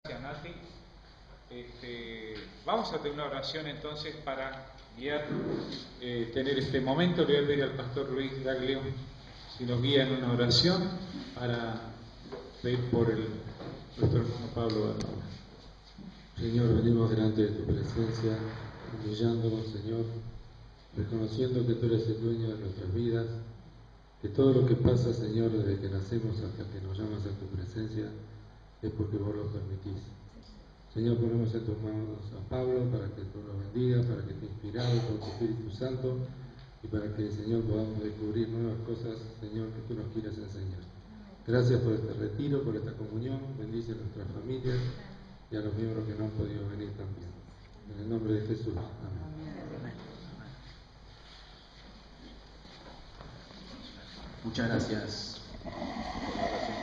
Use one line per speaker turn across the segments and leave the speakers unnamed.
Gracias, Nati. Vamos a tener una oración entonces para guiar, tener este momento. Le voy a pedir al pastor Luis Daglio si nos guía en una oración para pedir por nuestro hermano Pablo Barraba.
Señor, venimos delante de tu presencia, humillándonos, Señor, reconociendo que tú eres el dueño de nuestras vidas, que todo lo que pasa, Señor, desde que nacemos hasta que nos llamas a tu presencia, es porque vos lo permitís. Señor, ponemos en tus manos a Pablo para que tú lo bendiga, para que esté inspirado por tu Espíritu Santo y para que, Señor, podamos descubrir nuevas cosas, Señor, que tú nos quieras enseñar. Gracias por este retiro, por esta comunión. Bendice a nuestras familias y a los miembros que no han podido venir también. En el nombre de Jesús. Amén.
Muchas gracias por la oración.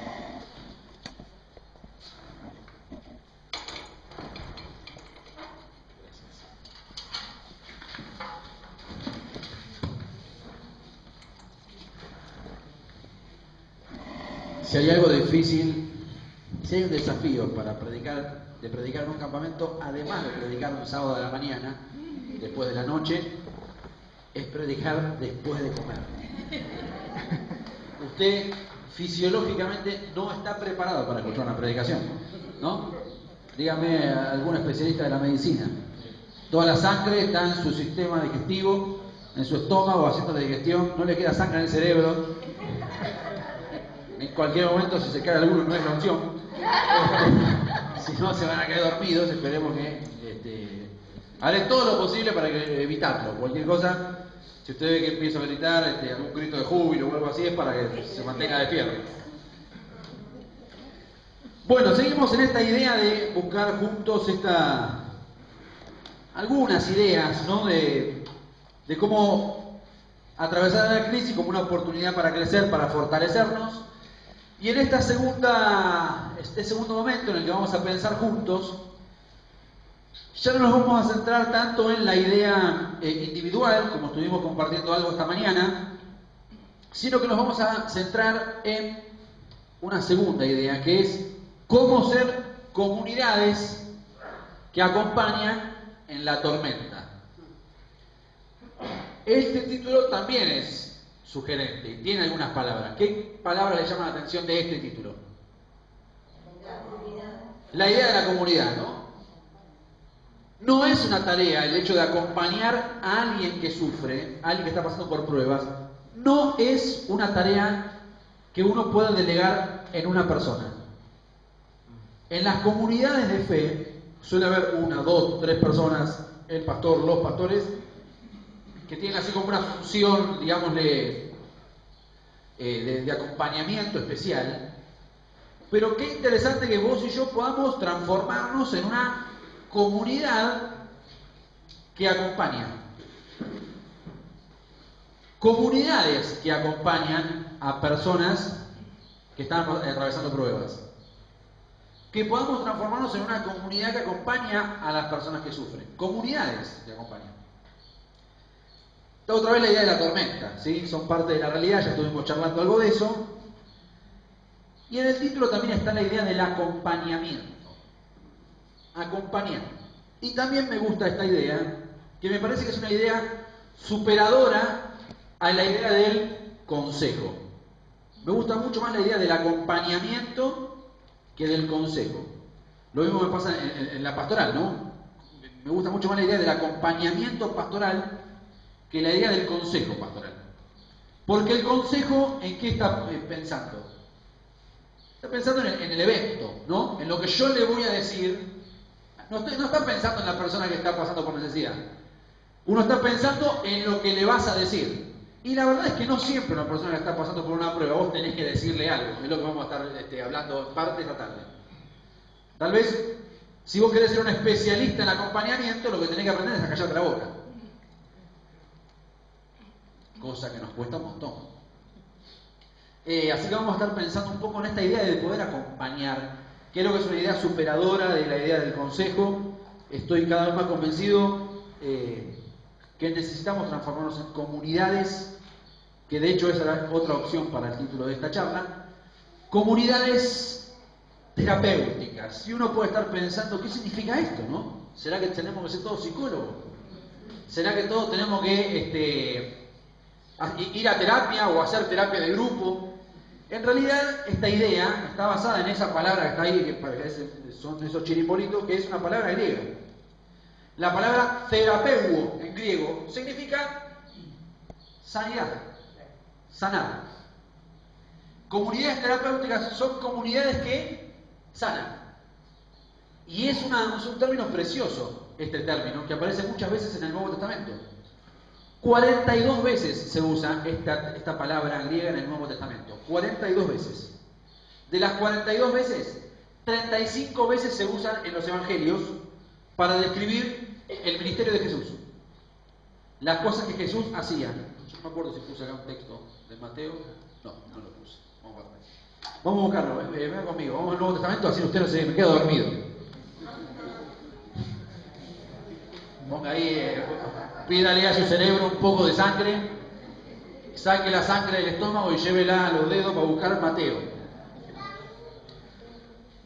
Si hay algo difícil, si hay un desafío para predicar en un campamento, además de predicar un sábado de la mañana, después de la noche, es predicar después de comer. Usted fisiológicamente no está preparado para escuchar una predicación, ¿no? Dígame a algún especialista de la medicina. Toda la sangre está en su sistema digestivo, en su estómago, haciendo la digestión, no le queda sangre en el cerebro. En cualquier momento, si se cae alguno, no es la opción. Si no, se van a quedar dormidos. Esperemos que haré todo lo posible para evitarlo. Cualquier cosa, si usted ve que empieza a gritar algún grito de júbilo o algo así, es para que se mantenga despierto. Bueno, seguimos en esta idea de buscar juntos algunas ideas, ¿no? de cómo atravesar la crisis como una oportunidad para crecer, para fortalecernos. Y en este segundo momento en el que vamos a pensar juntos, ya no nos vamos a centrar tanto en la idea individual, como estuvimos compartiendo algo esta mañana, sino que nos vamos a centrar en una segunda idea, que es cómo ser comunidades que acompañan en la tormenta. Este título también es sugerente y tiene algunas palabras. ¿Qué palabras le llaman la atención de este título? La idea de la comunidad, ¿no? No es una tarea el hecho de acompañar a alguien que sufre, a alguien que está pasando por pruebas. No es una tarea que uno pueda delegar en una persona. En las comunidades de fe suele haber una, dos, tres personas, el pastor, los pastores, que tienen así como una función, digámosle, de acompañamiento especial. Pero qué interesante que vos y yo podamos transformarnos en una comunidad que acompaña. Comunidades que acompañan a personas que están atravesando pruebas. Que podamos transformarnos en una comunidad que acompaña a las personas que sufren. Comunidades que acompañan. Otra vez la idea de la tormenta, ¿sí? Son parte de la realidad, ya estuvimos charlando algo de eso. Y en el título también está la idea del acompañamiento. Acompañar. Y también me gusta esta idea, que me parece que es una idea superadora a la idea del consejo. Me gusta mucho más la idea del acompañamiento que del consejo. Lo mismo me pasa en la pastoral, ¿no? Me gusta mucho más la idea del acompañamiento pastoral que la idea del consejo pastoral. Porque el consejo, ¿en qué está pensando? Está pensando en el evento, ¿no? En lo que yo le voy a decir. No está pensando en la persona que está pasando por necesidad. Uno está pensando en lo que le vas a decir. Y la verdad es que no siempre una persona que está pasando por una prueba, vos tenés que decirle algo. Es lo que vamos a estar hablando en parte esta tarde. Tal vez, si vos querés ser un especialista en acompañamiento, lo que tenés que aprender es a callarte la boca. Cosa que nos cuesta un montón. Así que vamos a estar pensando un poco en esta idea de poder acompañar. Creo que es una idea superadora de la idea del consejo. Estoy cada vez más convencido que necesitamos transformarnos en comunidades, que de hecho esa era otra opción para el título de esta charla. Comunidades terapéuticas. Y uno puede estar pensando, ¿qué significa esto, no? ¿Será que tenemos que ser todos psicólogos? ¿Será que todos tenemos que ir a terapia o hacer terapia de grupo? En realidad, esta idea está basada en esa palabra que está ahí, que son esos chiripolitos, que es una palabra griega. La palabra terapeuo en griego significa sanidad, sanar. Comunidades terapéuticas son comunidades que sanan. Y es un término precioso, este término, que aparece muchas veces en el Nuevo Testamento. 42 veces se usa esta palabra griega en el Nuevo Testamento. 42 veces. De las 42 veces, 35 veces se usan en los Evangelios para describir el ministerio de Jesús. Las cosas que Jesús hacía. Yo no me acuerdo si puse acá un texto de Mateo. No lo puse. Vamos a buscarlo. Venga conmigo. Vamos al Nuevo Testamento, así usted no se me queda dormido. Ponga ahí, pídale a su cerebro un poco de sangre, saque la sangre del estómago y llévela a los dedos para buscar Mateo.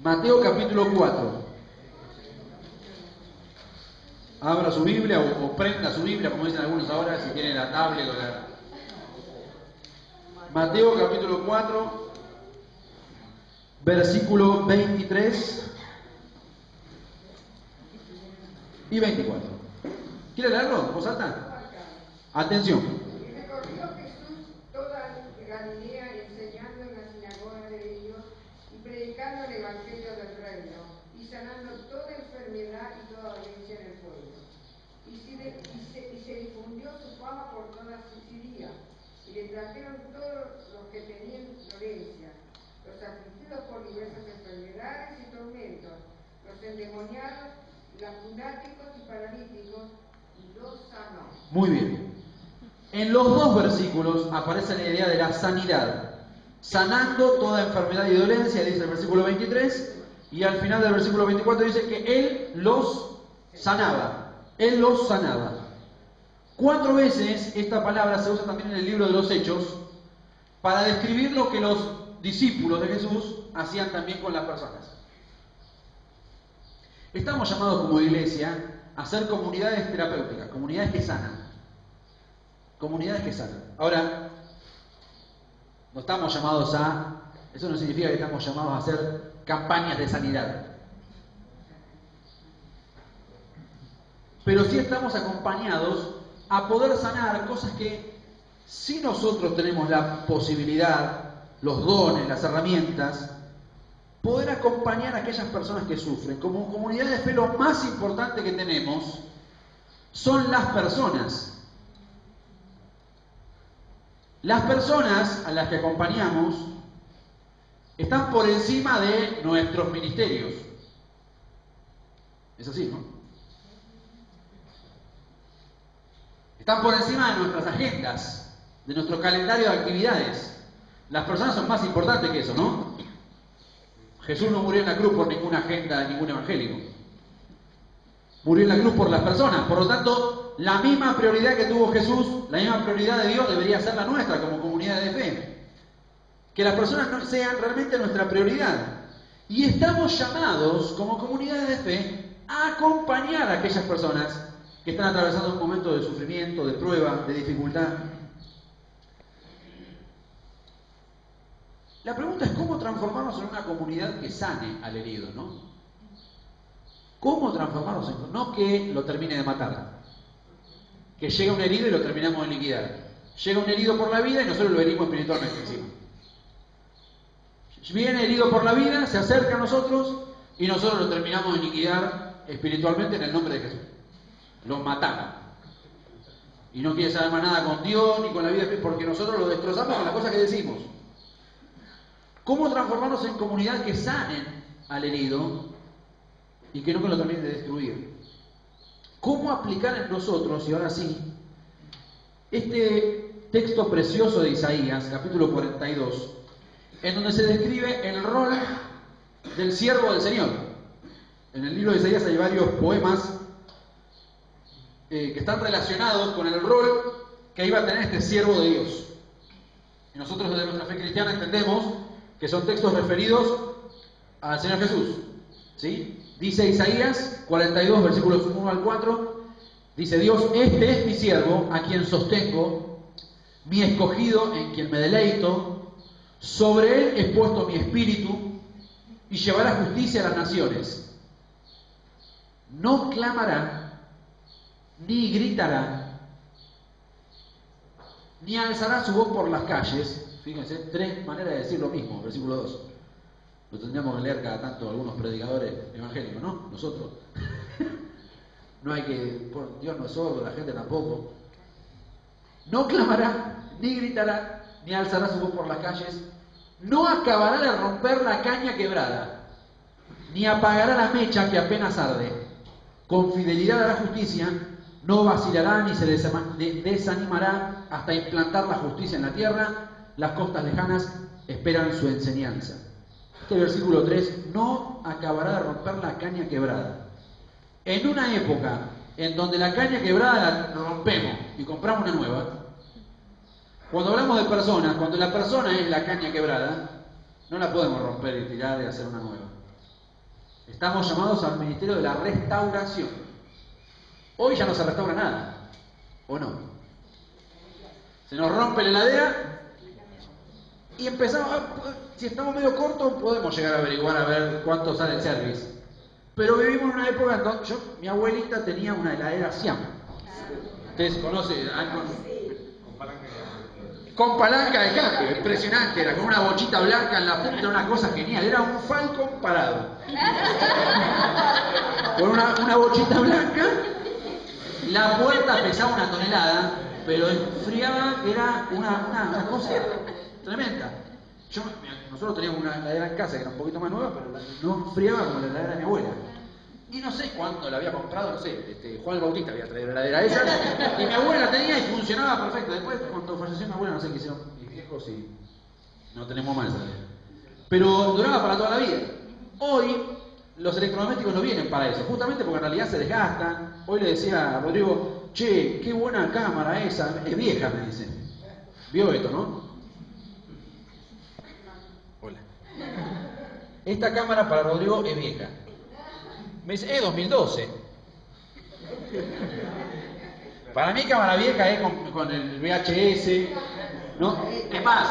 Mateo capítulo 4. Abra su Biblia o prenda su Biblia, como dicen algunos ahora, si tienen la tablet o la... Mateo capítulo 4, versículo 23 y 24. ¿Quiere leerlo en voz alta? Atención.
Y recorrió Jesús toda Galilea, enseñando en la sinagoga de ellos y predicando el evangelio del reino y sanando toda enfermedad y toda dolencia en el pueblo. Y se difundió su fama por toda Sicilia y le trajeron todos los que tenían dolencia, los afligidos por diversas enfermedades y tormentos, los endemoniados, los lunáticos y paralíticos, y los sanó.
Muy bien. En los dos versículos aparece la idea de la sanidad. Sanando toda enfermedad y dolencia, dice el versículo 23, y al final del versículo 24 dice que Él los sanaba. Él los sanaba. 4 veces esta palabra se usa también en el libro de los Hechos para describir lo que los discípulos de Jesús hacían también con las personas. Estamos llamados como iglesia a ser comunidades terapéuticas, comunidades que sanan. Comunidades que sanan. Ahora, no estamos llamados eso no significa que estamos llamados a hacer campañas de sanidad. Pero sí estamos acompañados a poder sanar cosas que, si nosotros tenemos la posibilidad, los dones, las herramientas, poder acompañar a aquellas personas que sufren. Como comunidad de fe, lo más importante que tenemos son las personas. Las personas a las que acompañamos están por encima de nuestros ministerios. Es así, ¿no? Están por encima de nuestras agendas, de nuestro calendario de actividades. Las personas son más importantes que eso, ¿no? Jesús no murió en la cruz por ninguna agenda de ningún evangélico. Murió en la cruz por las personas. Por lo tanto, la misma prioridad que tuvo Jesús, la misma prioridad de Dios debería ser la nuestra como comunidad de fe. Que las personas sean realmente nuestra prioridad. Y estamos llamados como comunidad de fe a acompañar a aquellas personas que están atravesando un momento de sufrimiento, de prueba, de dificultad. La pregunta es cómo transformarnos en una comunidad que sane al herido, ¿no? ¿Cómo transformarnos en... No que lo termine de matar. Que llega un herido y lo terminamos de liquidar. Llega un herido por la vida y nosotros lo herimos espiritualmente encima. Viene herido por la vida, se acerca a nosotros y nosotros lo terminamos de liquidar espiritualmente en el nombre de Jesús. Lo matamos. Y no quiere saber más nada con Dios ni con la vida, porque nosotros lo destrozamos con las cosas que decimos. ¿Cómo transformarnos en comunidad que sanen al herido y que no lo terminen de destruir? ¿Cómo aplicar en nosotros, y ahora sí, este texto precioso de Isaías, capítulo 42, en donde se describe el rol del siervo del Señor? En el libro de Isaías hay varios poemas que están relacionados con el rol que iba a tener este siervo de Dios. Y nosotros desde nuestra fe cristiana entendemos que son textos referidos al Señor Jesús. ¿Sí? Dice Isaías 42, versículos 1 al 4, dice Dios, este es mi siervo, a quien sostengo, mi escogido, en quien me deleito, sobre él he puesto mi espíritu, y llevará justicia a las naciones. No clamará, ni gritará, ni alzará su voz por las calles. Fíjense, 3 maneras de decir lo mismo, versículo 2. Lo tendríamos que leer cada tanto algunos predicadores evangélicos, ¿no? Nosotros. No hay que, Dios no es sordo, la gente tampoco. No clamará, ni gritará, ni alzará su voz por las calles. No acabará de romper la caña quebrada, ni apagará la mecha que apenas arde. Con fidelidad a la justicia, no vacilará ni se desanimará hasta implantar la justicia en la tierra. Las costas lejanas esperan su enseñanza. Este versículo 3, no acabará de romper la caña quebrada. En una época en donde la caña quebrada la rompemos y compramos una nueva, cuando hablamos de personas, cuando la persona es la caña quebrada, no la podemos romper y tirar y hacer una nueva. Estamos llamados al ministerio de la restauración. Hoy ya no se restaura nada, ¿o no? Se nos rompe la heladera y empezamos, si estamos medio cortos, podemos llegar a averiguar a ver cuánto sale el service. Pero vivimos en una época en donde mi abuelita tenía una heladera Siam. ¿Ustedes conocen? Con palanca de cambio, impresionante, era con una bochita blanca en la punta, era una cosa genial, era un Falcon parado. Con una bochita blanca, la puerta pesaba 1 tonelada, pero enfriaba, era una cosa tremenda. Nosotros teníamos una heladera en casa que era un poquito más nueva, pero no enfriaba como la heladera de mi abuela. Y no sé cuándo la había comprado, no sé, Juan el Bautista había traído la heladera esa, y mi abuela la tenía y funcionaba perfecto. Después, cuando falleció mi abuela, no sé qué hicieron mis viejos y no tenemos más esa heladera. Pero duraba para toda la vida. Hoy, los electrodomésticos no vienen para eso, justamente porque en realidad se desgastan. Hoy le decía a Rodrigo, che, qué buena cámara esa, es vieja, me dice. ¿Vio esto, no? Hola. Esta cámara para Rodrigo es vieja. Me dice, 2012. Para mí cámara vieja es con el VHS, ¿no? Es más,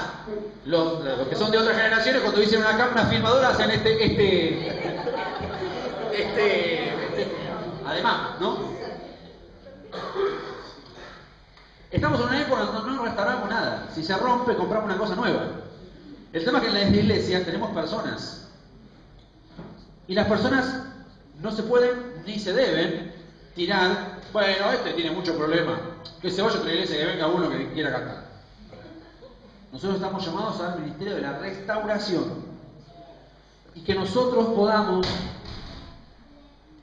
los que son de otras generaciones, cuando dicen una cámara filmadora, hacen además, ¿no? Estamos en una época donde no restauramos nada. Si se rompe, compramos una cosa nueva. El tema es que en la iglesia tenemos personas. Y las personas no se pueden ni se deben tirar, bueno, tiene mucho problema, que se vaya a otra iglesia, que venga uno que quiera cantar. Nosotros estamos llamados al ministerio de la restauración y que nosotros podamos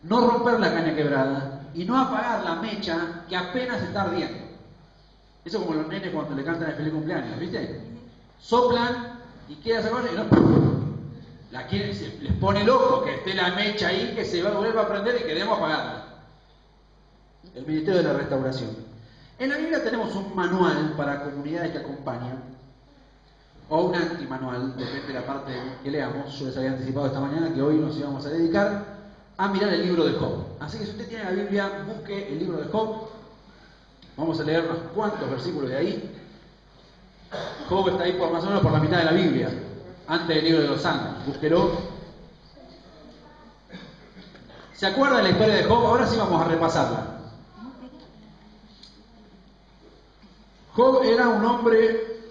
no romper la caña quebrada y no apagar la mecha que apenas está ardiendo. Eso como los nenes cuando le cantan el feliz cumpleaños, ¿viste? Soplan y queda esa cosa y no... les pone loco que esté la mecha ahí, que se va a volver a prender y queremos apagarla. El ministerio de la restauración. En la Biblia tenemos un manual para comunidades que acompañan, o un antimanual, depende de la parte que leamos. Yo les había anticipado esta mañana que hoy nos íbamos a dedicar a mirar el libro de Job. Así que si usted tiene la Biblia, busque el libro de Job. Vamos a leer unos cuantos versículos de ahí. Job está ahí por más o menos por la mitad de la Biblia, antes del libro de los Salmos. Búsquelo. ¿Se acuerda de la historia de Job? Ahora sí vamos a repasarla. Job era un hombre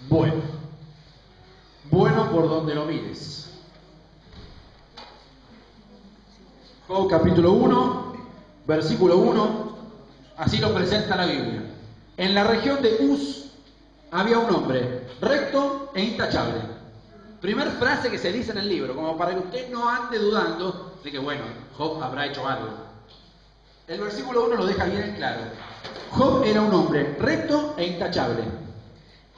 bueno. Bueno por donde lo mires. Job capítulo 1, versículo 1, así lo presenta la Biblia. En la región de Uz había un hombre recto e intachable. Primer frase que se dice en el libro, como para que usted no ande dudando de que, bueno, Job habrá hecho algo. El versículo 1 lo deja bien en claro. Job era un hombre recto e intachable,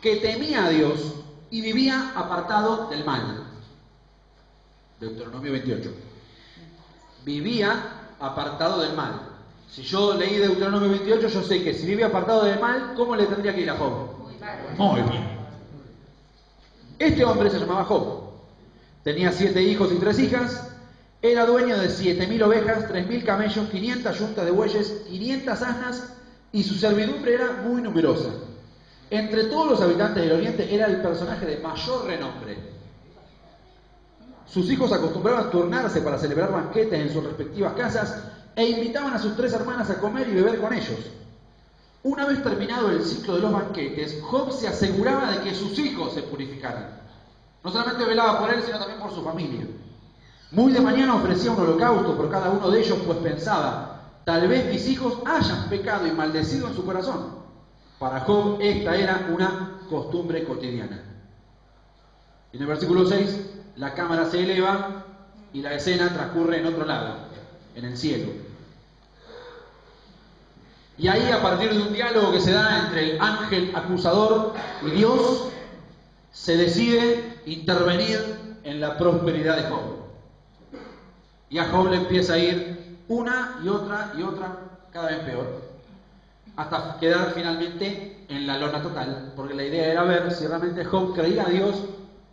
que temía a Dios y vivía apartado del mal. Deuteronomio 28. Vivía apartado del mal. Si yo leí Deuteronomio 28, yo sé que si vive apartado del mal, ¿cómo le tendría que ir a Job? Muy bien. Este hombre se llamaba Job. Tenía 7 hijos y 3 hijas. Era dueño de 7.000 ovejas, 3.000 camellos, 500 yuntas de bueyes, 500 asnas, y su servidumbre era muy numerosa. Entre todos los habitantes del oriente era el personaje de mayor renombre. Sus hijos acostumbraban a turnarse para celebrar banquetes en sus respectivas casas e invitaban a sus 3 hermanas a comer y beber con ellos. Una vez terminado el ciclo de los banquetes, Job se aseguraba de que sus hijos se purificaran. No solamente velaba por él, sino también por su familia. Muy de mañana ofrecía un holocausto por cada uno de ellos, pues pensaba, tal vez mis hijos hayan pecado y maldecido en su corazón. Para Job esta era una costumbre cotidiana. Y en el versículo 6, la cámara se eleva y la escena transcurre en otro lado, en el cielo. Y ahí, a partir de un diálogo que se da entre el ángel acusador y Dios, se decide intervenir en la prosperidad de Job. Y a Job le empieza a ir una y otra, cada vez peor, hasta quedar finalmente en la lona total, porque la idea era ver si realmente Job creía a Dios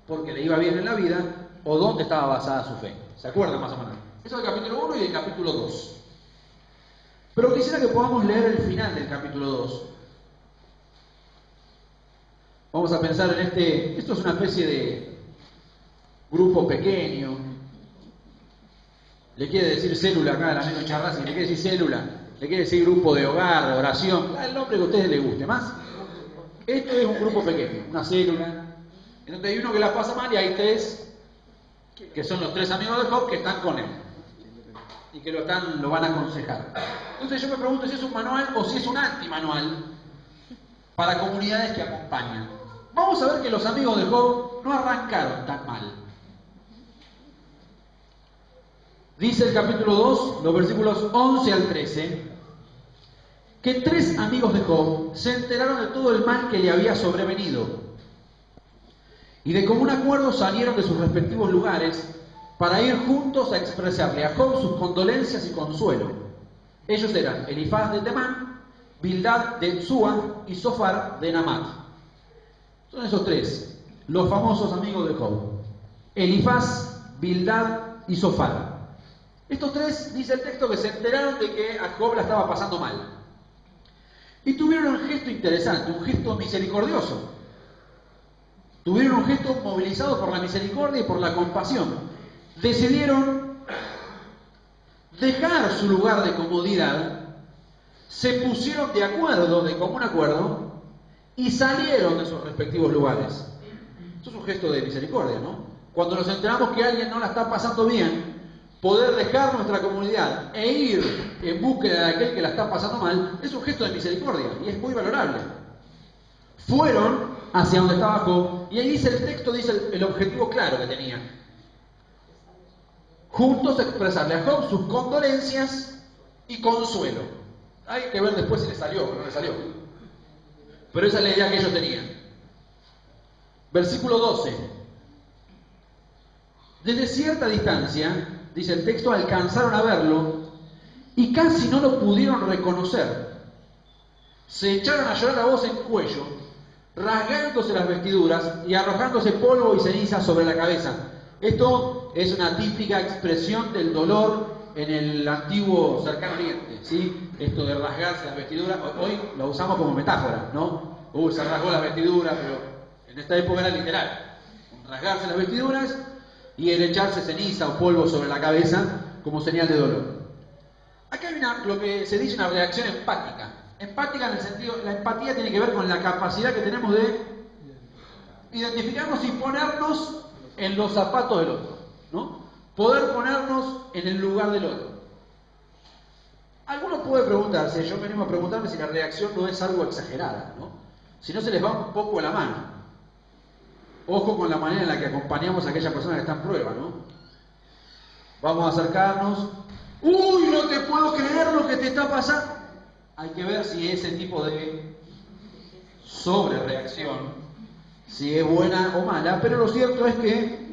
porque le iba bien en la vida, o dónde estaba basada su fe. ¿Se acuerdan más o menos? Eso es el capítulo 1 y el capítulo 2. Pero quisiera que podamos leer el final del capítulo 2. Vamos a pensar en esto es una especie de grupo pequeño. Le quiere decir célula acá al amigo Charrasi, le quiere decir célula, le quiere decir grupo de hogar, oración, el nombre que a ustedes les guste más. Esto es un grupo pequeño, una célula, en donde hay uno que la pasa mal y hay 3, que son los 3 amigos de Job que están con él y que lo van a aconsejar. Entonces yo me pregunto si es un manual o si es un antimanual para comunidades que acompañan. Vamos a ver que los amigos de Job no arrancaron tan mal. Dice el capítulo 2, los versículos 11 al 13, que 3 amigos de Job se enteraron de todo el mal que le había sobrevenido y de común acuerdo salieron de sus respectivos lugares para ir juntos a expresarle a Job sus condolencias y consuelo. Ellos eran Elifaz de Temán, Bildad de Sua y Zofar de Namat. Son esos 3, los famosos amigos de Job. Elifaz, Bildad y Zofar. Estos 3, dice el texto, que se enteraron de que a Job la estaba pasando mal. Y tuvieron un gesto interesante, un gesto misericordioso. Tuvieron un gesto movilizado por la misericordia y por la compasión. Decidieron dejar su lugar de comodidad, se pusieron de acuerdo, de común acuerdo, y salieron de sus respectivos lugares. Eso es un gesto de misericordia, ¿no? Cuando nos enteramos que alguien no la está pasando bien, poder dejar nuestra comunidad e ir en búsqueda de aquel que la está pasando mal, es un gesto de misericordia y es muy valorable. Fueron hacia donde estaba Job, y ahí dice el texto, dice el objetivo claro que tenían. Juntos expresarle a Job sus condolencias y consuelo. Hay que ver después si le salió o no le salió. Pero esa es la idea que ellos tenían. Versículo 12. Desde cierta distancia, dice el texto, alcanzaron a verlo y casi no lo pudieron reconocer. Se echaron a llorar a voz en cuello, rasgándose las vestiduras y arrojándose polvo y ceniza sobre la cabeza. Esto es una típica expresión del dolor en el antiguo cercano oriente, ¿sí? Esto de rasgarse las vestiduras, hoy lo usamos como metáfora, ¿no? Se rasgó las vestiduras, pero en esta época era literal. Rasgarse las vestiduras y el echarse ceniza o polvo sobre la cabeza como señal de dolor. Acá hay lo que se dice una reacción empática. Empática en el sentido, la empatía tiene que ver con la capacidad que tenemos de identificarnos y ponernos en los zapatos del otro, ¿no? Poder ponernos en el lugar del otro. Algunos pueden preguntarse, yo me animo a preguntarme si la reacción no es algo exagerada, ¿no? Si no se les va un poco a la mano. Ojo con la manera en la que acompañamos a aquella persona que está en prueba, ¿no? Vamos a acercarnos. ¡Uy, no te puedo creer lo que te está pasando! Hay que ver si ese tipo de sobrereacción, si es buena o mala, pero lo cierto es que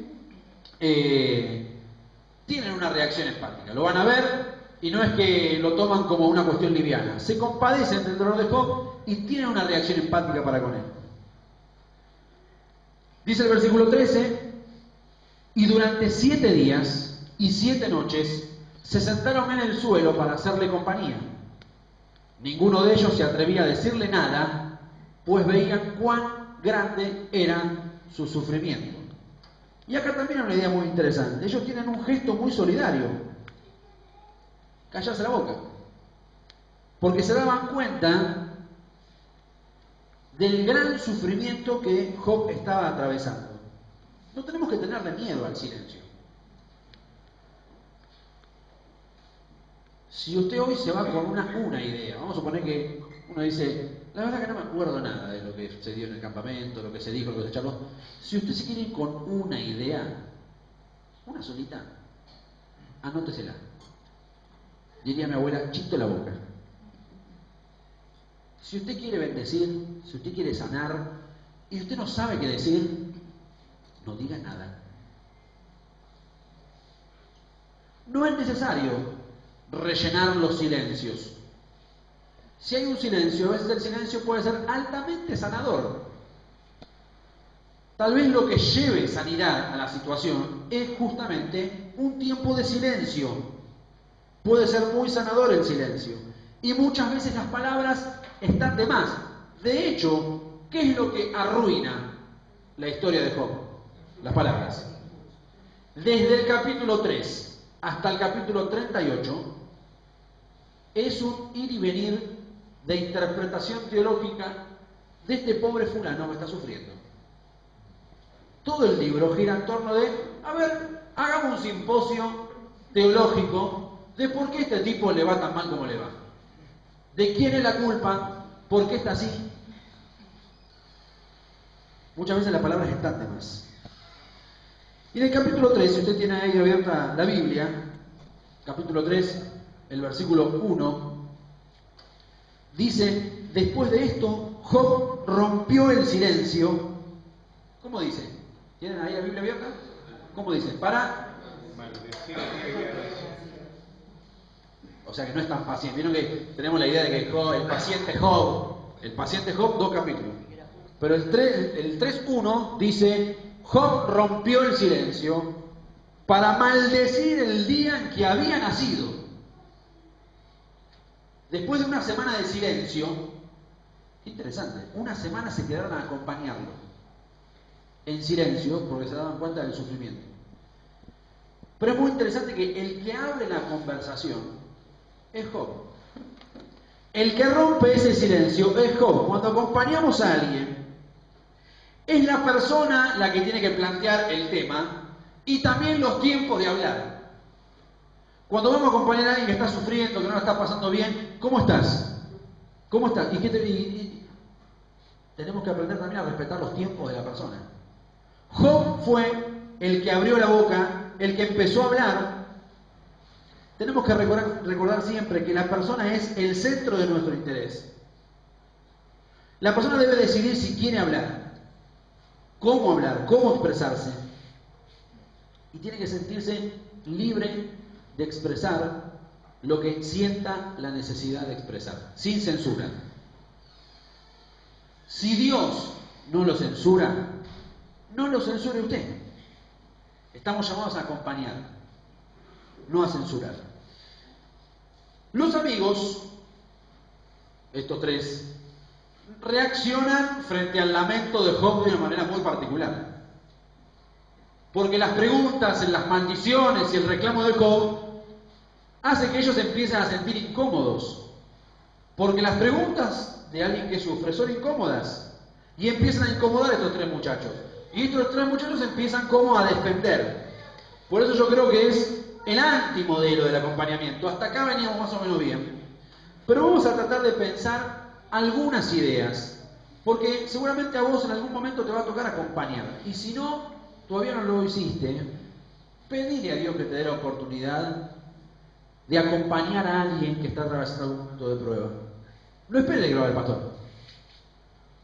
tienen una reacción empática. Lo van a ver y no es que lo toman como una cuestión liviana. Se compadecen del dolor de Job y tienen una reacción empática para con él. Dice el versículo 13, Y durante 7 días y 7 noches se sentaron en el suelo para hacerle compañía. Ninguno de ellos se atrevía a decirle nada, pues veían cuán grande era su sufrimiento. Y acá también hay una idea muy interesante. Ellos tienen un gesto muy solidario. Callarse la boca. Porque se daban cuenta del gran sufrimiento que Job estaba atravesando. No tenemos que tenerle miedo al silencio. Si usted hoy se va con una idea, vamos a suponer que uno dice, la verdad que no me acuerdo nada de lo que se dio en el campamento, lo que se dijo, lo que se charló. Si usted se quiere ir con una idea, una solita, anótesela. Diría mi abuela, chito la boca. Si usted quiere bendecir, si usted quiere sanar, y usted no sabe qué decir, no diga nada. No es necesario rellenar los silencios. Si hay un silencio, a veces el silencio puede ser altamente sanador. Tal vez lo que lleve sanidad a la situación es justamente un tiempo de silencio. Puede ser muy sanador el silencio. Y muchas veces las palabras están de más. De hecho, ¿qué es lo que arruina la historia de Job? Las palabras. Desde el capítulo 3 hasta el capítulo 38 es un ir y venir de interpretación teológica de este pobre fulano que está sufriendo. Todo el libro gira en torno de, hagamos un simposio teológico de por qué este tipo le va tan mal como le va. ¿De quién es la culpa? ¿Por qué está así? Muchas veces las palabras están de más. Y en el capítulo 3, si usted tiene ahí abierta la Biblia, capítulo 3, el versículo 1, dice, después de esto, Job rompió el silencio. ¿Cómo dice? ¿Tienen ahí la Biblia abierta? ¿Cómo dice? Para... O sea que no es tan paciente. Vieron que tenemos la idea de que Job, el paciente Job, 2 capítulos. Pero el 3.1 dice, Job rompió el silencio para maldecir el día en que había nacido. Después de una semana de silencio, interesante, una semana se quedaron a acompañarlo en silencio porque se daban cuenta del sufrimiento. Pero es muy interesante que el que abre la conversación es Job. El que rompe ese silencio es Job. Cuando acompañamos a alguien, es la persona la que tiene que plantear el tema y también los tiempos de hablar. Cuando vamos a acompañar a alguien que está sufriendo, que no la está pasando bien, ¿cómo estás? ¿Cómo estás? Y tenemos que aprender también a respetar los tiempos de la persona. Job fue el que abrió la boca, el que empezó a hablar. Tenemos que recordar siempre que la persona es el centro de nuestro interés. La persona debe decidir si quiere hablar, cómo expresarse. Y tiene que sentirse libre de expresar lo que sienta la necesidad de expresar, sin censura. Si Dios no lo censura, no lo censure usted. Estamos llamados a acompañar, no a censurar. Los amigos, estos 3, reaccionan frente al lamento de Job de una manera muy particular. Porque las preguntas, las maldiciones y el reclamo de Job hace que ellos empiecen a sentir incómodos. Porque las preguntas de alguien que sufre son incómodas. Y empiezan a incomodar a estos 3 muchachos. Y estos 3 muchachos empiezan como a defender. Por eso yo creo que es el antimodelo del acompañamiento. Hasta acá veníamos más o menos bien. Pero vamos a tratar de pensar algunas ideas. Porque seguramente a vos en algún momento te va a tocar acompañar. Y si no, todavía no lo hiciste, pedile a Dios que te dé la oportunidad de acompañar a alguien que está atravesando algún momento de prueba. No esperes que lo haga el pastor.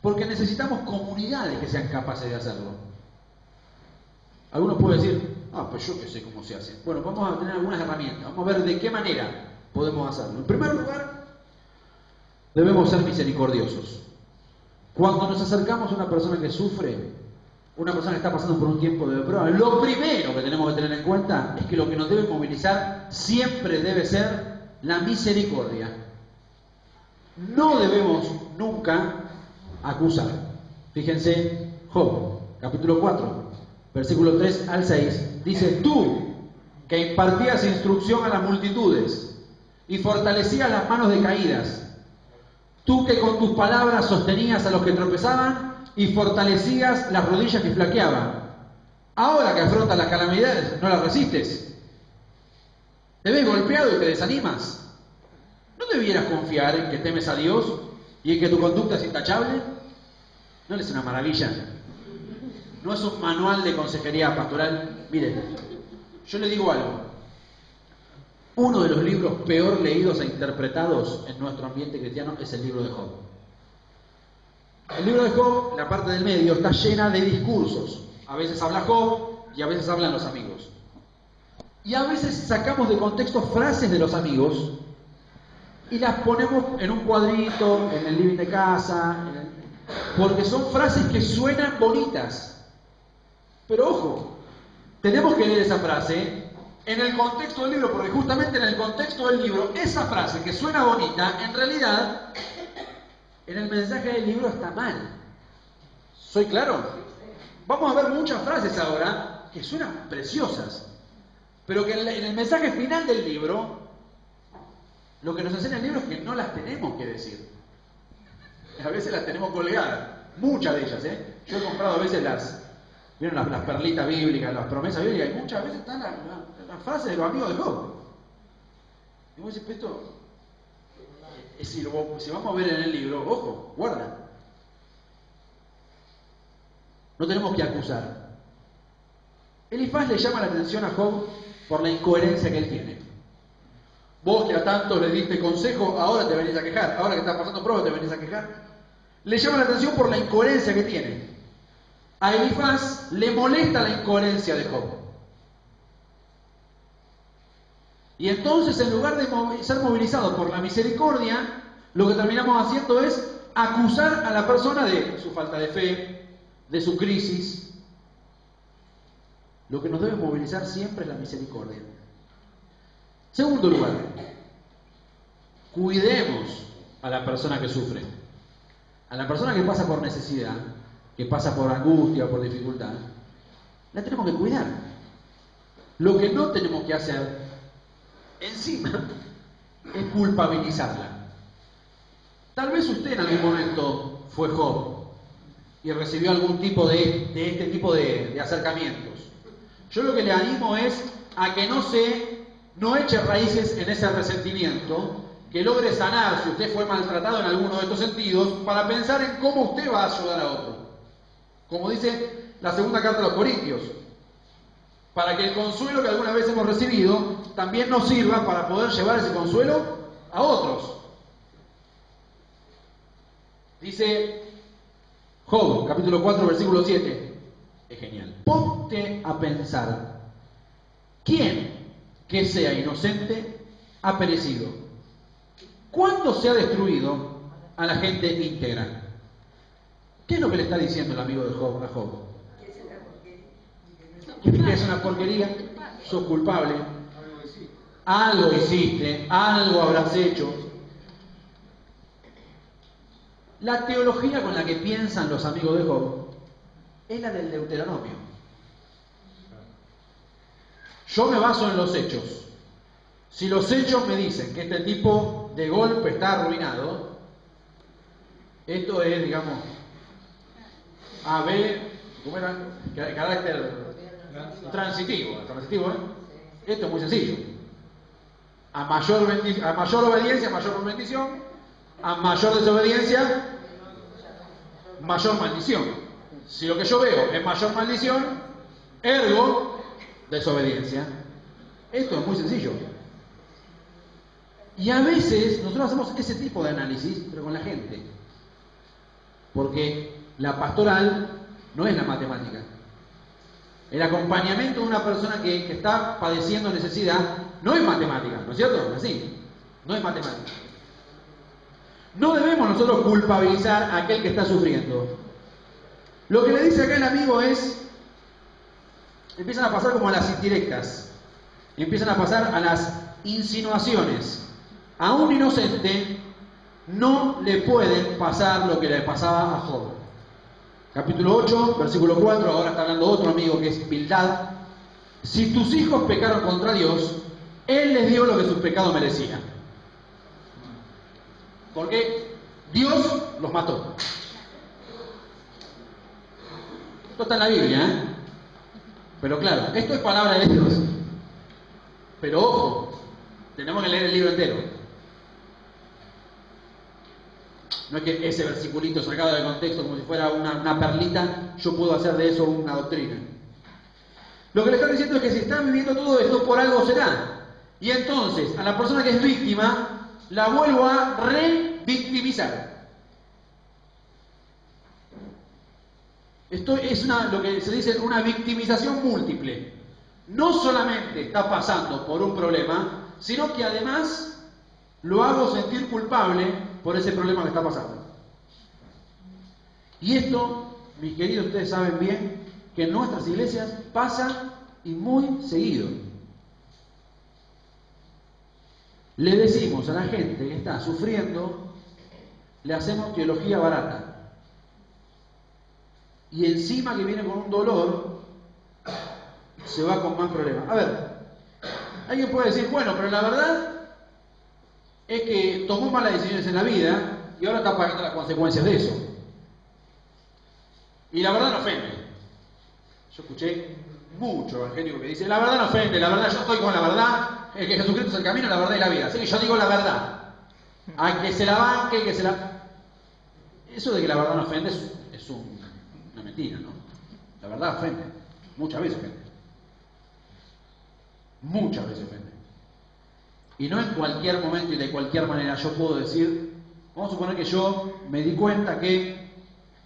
Porque necesitamos comunidades que sean capaces de hacerlo. Algunos pueden decir, pues yo que sé cómo se hace. Bueno, vamos a tener algunas herramientas. Vamos a ver de qué manera podemos hacerlo. En primer lugar, debemos ser misericordiosos. Cuando nos acercamos a una persona que sufre, una persona que está pasando por un tiempo de prueba, lo primero que tenemos que tener en cuenta es que lo que nos debe movilizar siempre debe ser la misericordia. No debemos nunca acusar. Fíjense, Job, capítulo 4, versículo 3 al 6, dice: tú, que impartías instrucción a las multitudes y fortalecías las manos decaídas, tú que con tus palabras sostenías a los que tropezaban y fortalecías las rodillas que flaqueaban, ahora que afrontas las calamidades, ¿no las resistes? ¿Te ves golpeado y te desanimas? ¿No debieras confiar en que temes a Dios y en que tu conducta es intachable? ¿No es una maravilla? ¿No es un manual de consejería pastoral? Mire, yo le digo algo. Uno de los libros peor leídos e interpretados en nuestro ambiente cristiano es el libro de Job. El libro de Job, la parte del medio, está llena de discursos. A veces habla Job y a veces hablan los amigos. Y a veces sacamos de contexto frases de los amigos y las ponemos en un cuadrito, en el living de casa, porque son frases que suenan bonitas. Pero ojo, tenemos que leer esa frase en el contexto del libro, porque justamente en el contexto del libro, esa frase que suena bonita, en realidad, en el mensaje del libro está mal. ¿Soy claro? Vamos a ver muchas frases ahora que suenan preciosas, pero que en el mensaje final del libro, lo que nos enseña el libro es que no las tenemos que decir. A veces las tenemos colgadas, muchas de ellas, ¿eh? Yo he comprado a veces ¿vieron las perlitas bíblicas, las promesas bíblicas? Y muchas veces están las frases de los amigos de Job. Y vos decís, esto, si vamos a ver en el libro, ojo, guarda. No tenemos que acusar. Elifaz le llama la atención a Job por la incoherencia que él tiene. Vos que a tantos le diste consejo, ahora te venís a quejar. Ahora que estás pasando prueba, te venís a quejar. Le llama la atención por la incoherencia que tiene. A Elifaz le molesta la incoherencia de Job. Y entonces, en lugar de ser movilizado por la misericordia, lo que terminamos haciendo es acusar a la persona de su falta de fe, de su crisis. Lo que nos debe movilizar siempre es la misericordia. Segundo lugar, cuidemos a la persona que sufre, a la persona que pasa por necesidad, que pasa por angustia, por dificultad. La tenemos que cuidar. Lo que no tenemos que hacer encima es culpabilizarla. Tal vez usted en algún momento fue Job y recibió algún tipo de este tipo de acercamientos. Yo lo que le animo es a que no eche raíces en ese resentimiento, que logre sanar si usted fue maltratado en alguno de estos sentidos, para pensar en cómo usted va a ayudar a otro. Como dice la segunda carta a los Corintios, para que el consuelo que alguna vez hemos recibido también nos sirva para poder llevar ese consuelo a otros. Dice Job, capítulo 4, versículo 7. Es genial. Ponte a pensar, ¿quién que sea inocente ha perecido? ¿Cuándo se ha destruido a la gente íntegra? ¿Qué es lo que le está diciendo el amigo de Job a Job? Que es una porquería, sos culpable, algo hiciste, algo habrás hecho. La teología con la que piensan los amigos de Job es la del Deuteronomio. Yo me baso en los hechos. Si los hechos me dicen que este tipo de golpe está arruinado, esto es, digamos, A, B, ¿cómo era? Carácter transitivo, ¿eh? Esto es muy sencillo. A mayor obediencia, mayor bendición. A mayor desobediencia, mayor maldición. Si lo que yo veo es mayor maldición, ergo desobediencia. Esto es muy sencillo. Y a veces nosotros hacemos ese tipo de análisis, pero con la gente. Porque la pastoral no es la matemática. El acompañamiento de una persona que está padeciendo necesidad no es matemática, ¿no es cierto? Así, no es matemática. No debemos nosotros culpabilizar a aquel que está sufriendo. Lo que le dice acá el amigo es, empiezan a pasar como a las indirectas, empiezan a pasar a las insinuaciones. A un inocente no le pueden pasar lo que le pasaba a Job. Capítulo 8, versículo 4, ahora está hablando otro amigo que es Bildad. Si tus hijos pecaron contra Dios, Él les dio lo que sus pecados merecían. Porque Dios los mató. Esto está en la Biblia, ¿eh? Pero claro, esto es palabra de Dios. Pero ojo, tenemos que leer el libro entero. No es que ese versiculito sacado de contexto como si fuera una perlita, yo puedo hacer de eso una doctrina. Lo que le están diciendo es que si están viviendo todo esto, por algo será. Y entonces, a la persona que es víctima, la vuelvo a revictimizar. Esto es lo que se dice una victimización múltiple. No solamente está pasando por un problema, sino que además lo hago sentir culpable por ese problema que está pasando. Y esto, mis queridos, ustedes saben bien que en nuestras iglesias pasa y muy seguido. Le decimos a la gente que está sufriendo, le hacemos teología barata. Y encima que viene con un dolor, se va con más problemas. A ver, alguien puede decir, bueno, pero la verdad es que tomó malas decisiones en la vida y ahora está pagando las consecuencias de eso. Y la verdad no ofende. Yo escuché mucho evangélico que dice, la verdad no ofende, la verdad yo estoy con la verdad, que Jesucristo es el camino, la verdad y la vida. Así que yo digo la verdad. Hay que se la banque, que se la... Eso de que la verdad no ofende es una mentira, ¿no? La verdad ofende. Muchas veces ofende. Muchas veces ofende. Y no en cualquier momento y de cualquier manera yo puedo decir, vamos a suponer que yo me di cuenta que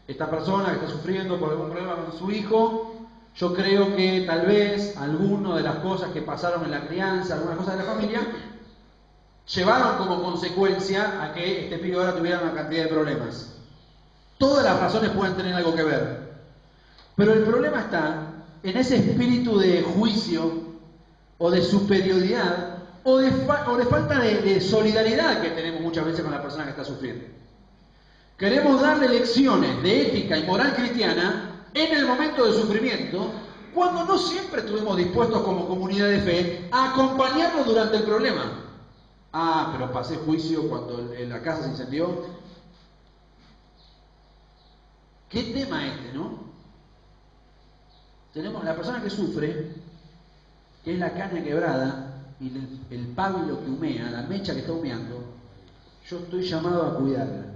esta persona que está sufriendo por algún problema con su hijo, yo creo que tal vez alguna de las cosas que pasaron en la crianza, algunas cosas de la familia, llevaron como consecuencia a que este pibe ahora tuviera una cantidad de problemas. Todas las razones pueden tener algo que ver. Pero el problema está en ese espíritu de juicio o de superioridad o de falta de solidaridad que tenemos muchas veces con la persona que está sufriendo. Queremos darle lecciones de ética y moral cristiana en el momento de sufrimiento, cuando no siempre estuvimos dispuestos como comunidad de fe a acompañarlo durante el problema. Ah, pero pasé juicio cuando la casa se incendió. ¿Qué tema este, no? Tenemos la persona que sufre, que es la caña quebrada, y el pablo que humea, la mecha que está humeando, yo estoy llamado a cuidarla.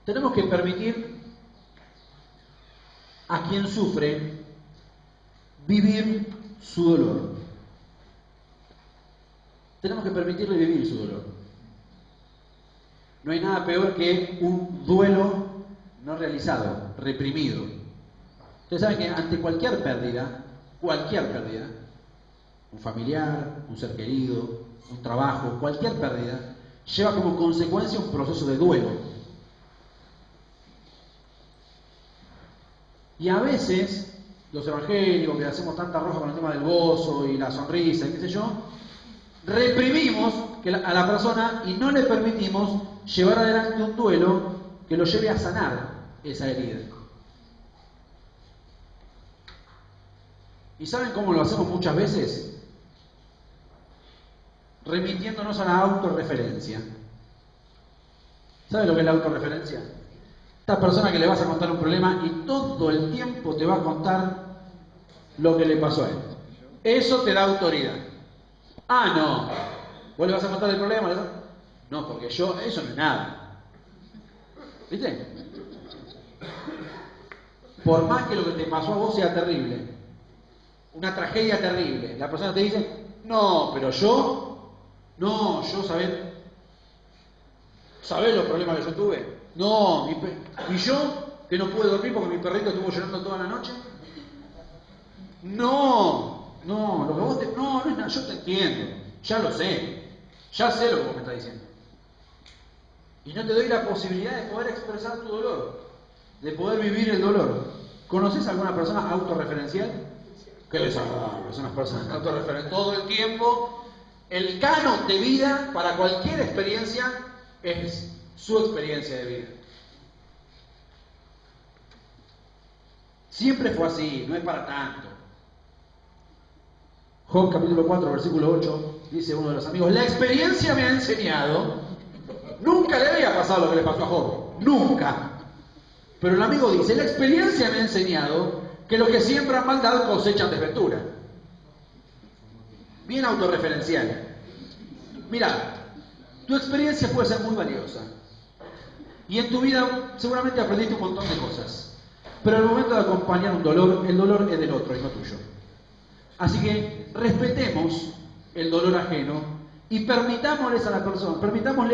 Tenemos que permitir a quien sufre vivir su dolor. Tenemos que permitirle vivir su dolor. No hay nada peor que un duelo no realizado, reprimido. Ustedes saben que ante cualquier pérdida, un familiar, un ser querido, un trabajo, cualquier pérdida, lleva como consecuencia un proceso de duelo. Y a veces, los evangélicos que hacemos tanta roja con el tema del gozo y la sonrisa y qué sé yo, reprimimos a la persona y no le permitimos llevar adelante un duelo que lo lleve a sanar esa herida. ¿Y saben cómo lo hacemos muchas veces? Remitiéndonos a la autorreferencia. ¿Saben lo que es la autorreferencia? Esta persona que le vas a contar un problema y todo el tiempo te va a contar lo que le pasó a él. Eso te da autoridad. Ah, no. ¿Vos le vas a contar el problema? No, porque eso no es nada. ¿Viste? Por más que lo que te pasó a vos sea terrible, una tragedia terrible, la persona te dice, no, pero yo, ¿sabés los problemas que yo tuve? No, ¿y yo? ¿Que no pude dormir porque mi perrito estuvo llorando toda la noche? No, lo que vos no es nada, yo te entiendo, ya lo sé, ya sé lo que vos me estás diciendo. Y no te doy la posibilidad de poder expresar tu dolor, de poder vivir el dolor. ¿Conoces a alguna persona autorreferencial? ¿Qué les hago? Son las personas autorreferenciales. Todo el tiempo, el canon de vida para cualquier experiencia es su experiencia de vida. Siempre fue así, no es para tanto. Job capítulo 4, versículo 8, dice uno de los amigos, la experiencia me ha enseñado, nunca le había pasado lo que le pasó a Job, nunca. Pero el amigo dice, la experiencia me ha enseñado que los que siembran maldad cosechan desventura. Bien autorreferencial. Mira, tu experiencia puede ser muy valiosa. Y en tu vida seguramente aprendiste un montón de cosas. Pero al momento de acompañar un dolor, el dolor es del otro y no tuyo. Así que respetemos el dolor ajeno y permitámosle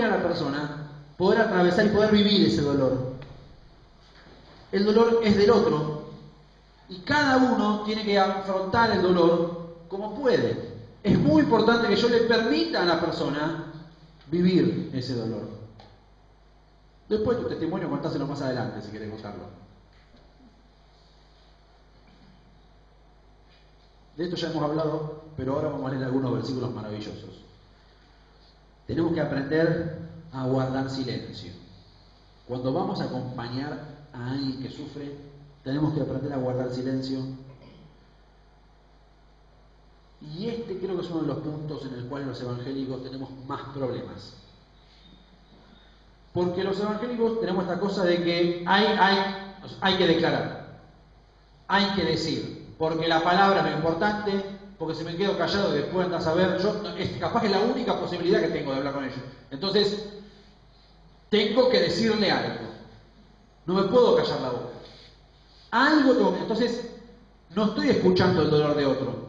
a la persona poder atravesar y poder vivir ese dolor. El dolor es del otro y cada uno tiene que afrontar el dolor como puede. Es muy importante que yo le permita a la persona vivir ese dolor. Después tu testimonio contáselo más adelante si querés contarlo. De esto ya hemos hablado, pero ahora vamos a leer algunos versículos maravillosos. Tenemos que aprender a guardar silencio. Cuando vamos a acompañar a alguien que sufre, tenemos que aprender a guardar silencio. Y este creo que es uno de los puntos en el cual los evangélicos tenemos más problemas. Porque los evangélicos tenemos esta cosa de que hay que declarar, hay que decir. Porque la palabra es lo importante, porque si me quedo callado y después andas a ver, capaz que es la única posibilidad que tengo de hablar con ellos. Entonces, tengo que decirle algo. No me puedo callar la boca. Algo tengo que... Entonces, no estoy escuchando el dolor de otro.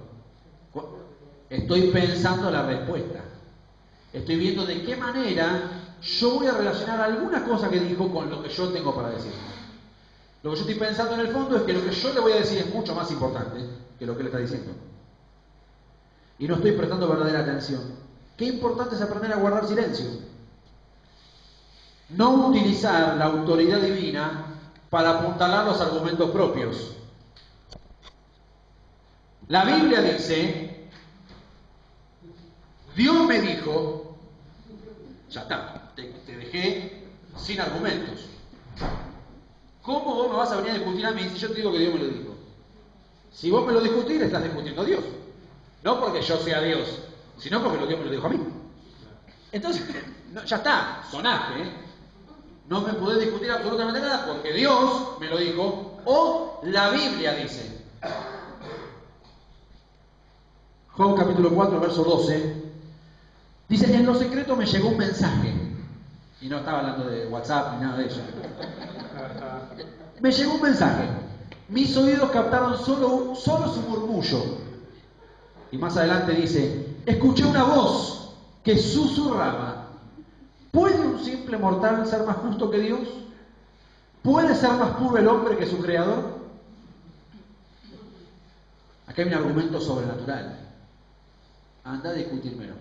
Estoy pensando la respuesta. Estoy viendo de qué manera yo voy a relacionar alguna cosa que dijo con lo que yo tengo para decir. Lo que yo estoy pensando en el fondo es que lo que yo le voy a decir es mucho más importante que lo que él está diciendo. Y no estoy prestando verdadera atención. Qué importante es aprender a guardar silencio. No utilizar la autoridad divina para apuntalar los argumentos propios. La Biblia dice, Dios me dijo, ya está, te dejé sin argumentos. ¿Cómo vos me vas a venir a discutir a mí si yo te digo que Dios me lo dijo? Si vos me lo discutís, le estás discutiendo a Dios. No porque yo sea Dios, sino porque Dios me lo dijo a mí. Entonces, no, ya está, sonaste, ¿eh? No me podés discutir absolutamente nada porque Dios me lo dijo o la Biblia dice. Job capítulo 4, verso 12, dice, en lo secreto me llegó un mensaje. Y no estaba hablando de WhatsApp ni nada de eso. Me llegó un mensaje. Mis oídos captaron solo su murmullo. Y más adelante dice, escuché una voz que susurraba, ¿puede un simple mortal ser más justo que Dios? ¿Puede ser más puro el hombre que su creador? Acá hay un argumento sobrenatural. Anda a discutírmelo.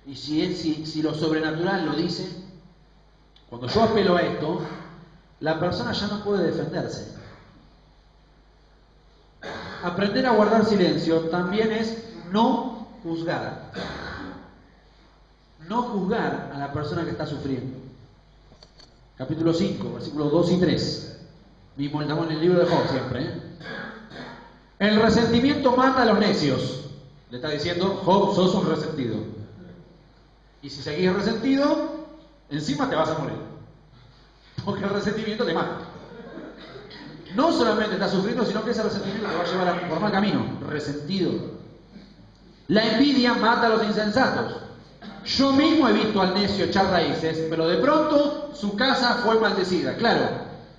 Y si lo sobrenatural lo dice, cuando yo apelo a esto, la persona ya no puede defenderse. Aprender a guardar silencio también es no juzgar. No juzgar a la persona que está sufriendo. Capítulo 5, versículos 2 y 3. Mismo estamos en el libro de Job siempre, ¿eh? El resentimiento mata a los necios. Le está diciendo, Job, sos un resentido. Y si seguís resentido, encima te vas a morir. Porque el resentimiento te mata. No solamente estás sufriendo, sino que ese resentimiento te va a llevar por mal camino. Resentido. La envidia mata a los insensatos. Yo mismo he visto al necio echar raíces, pero de pronto su casa fue maldecida. Claro,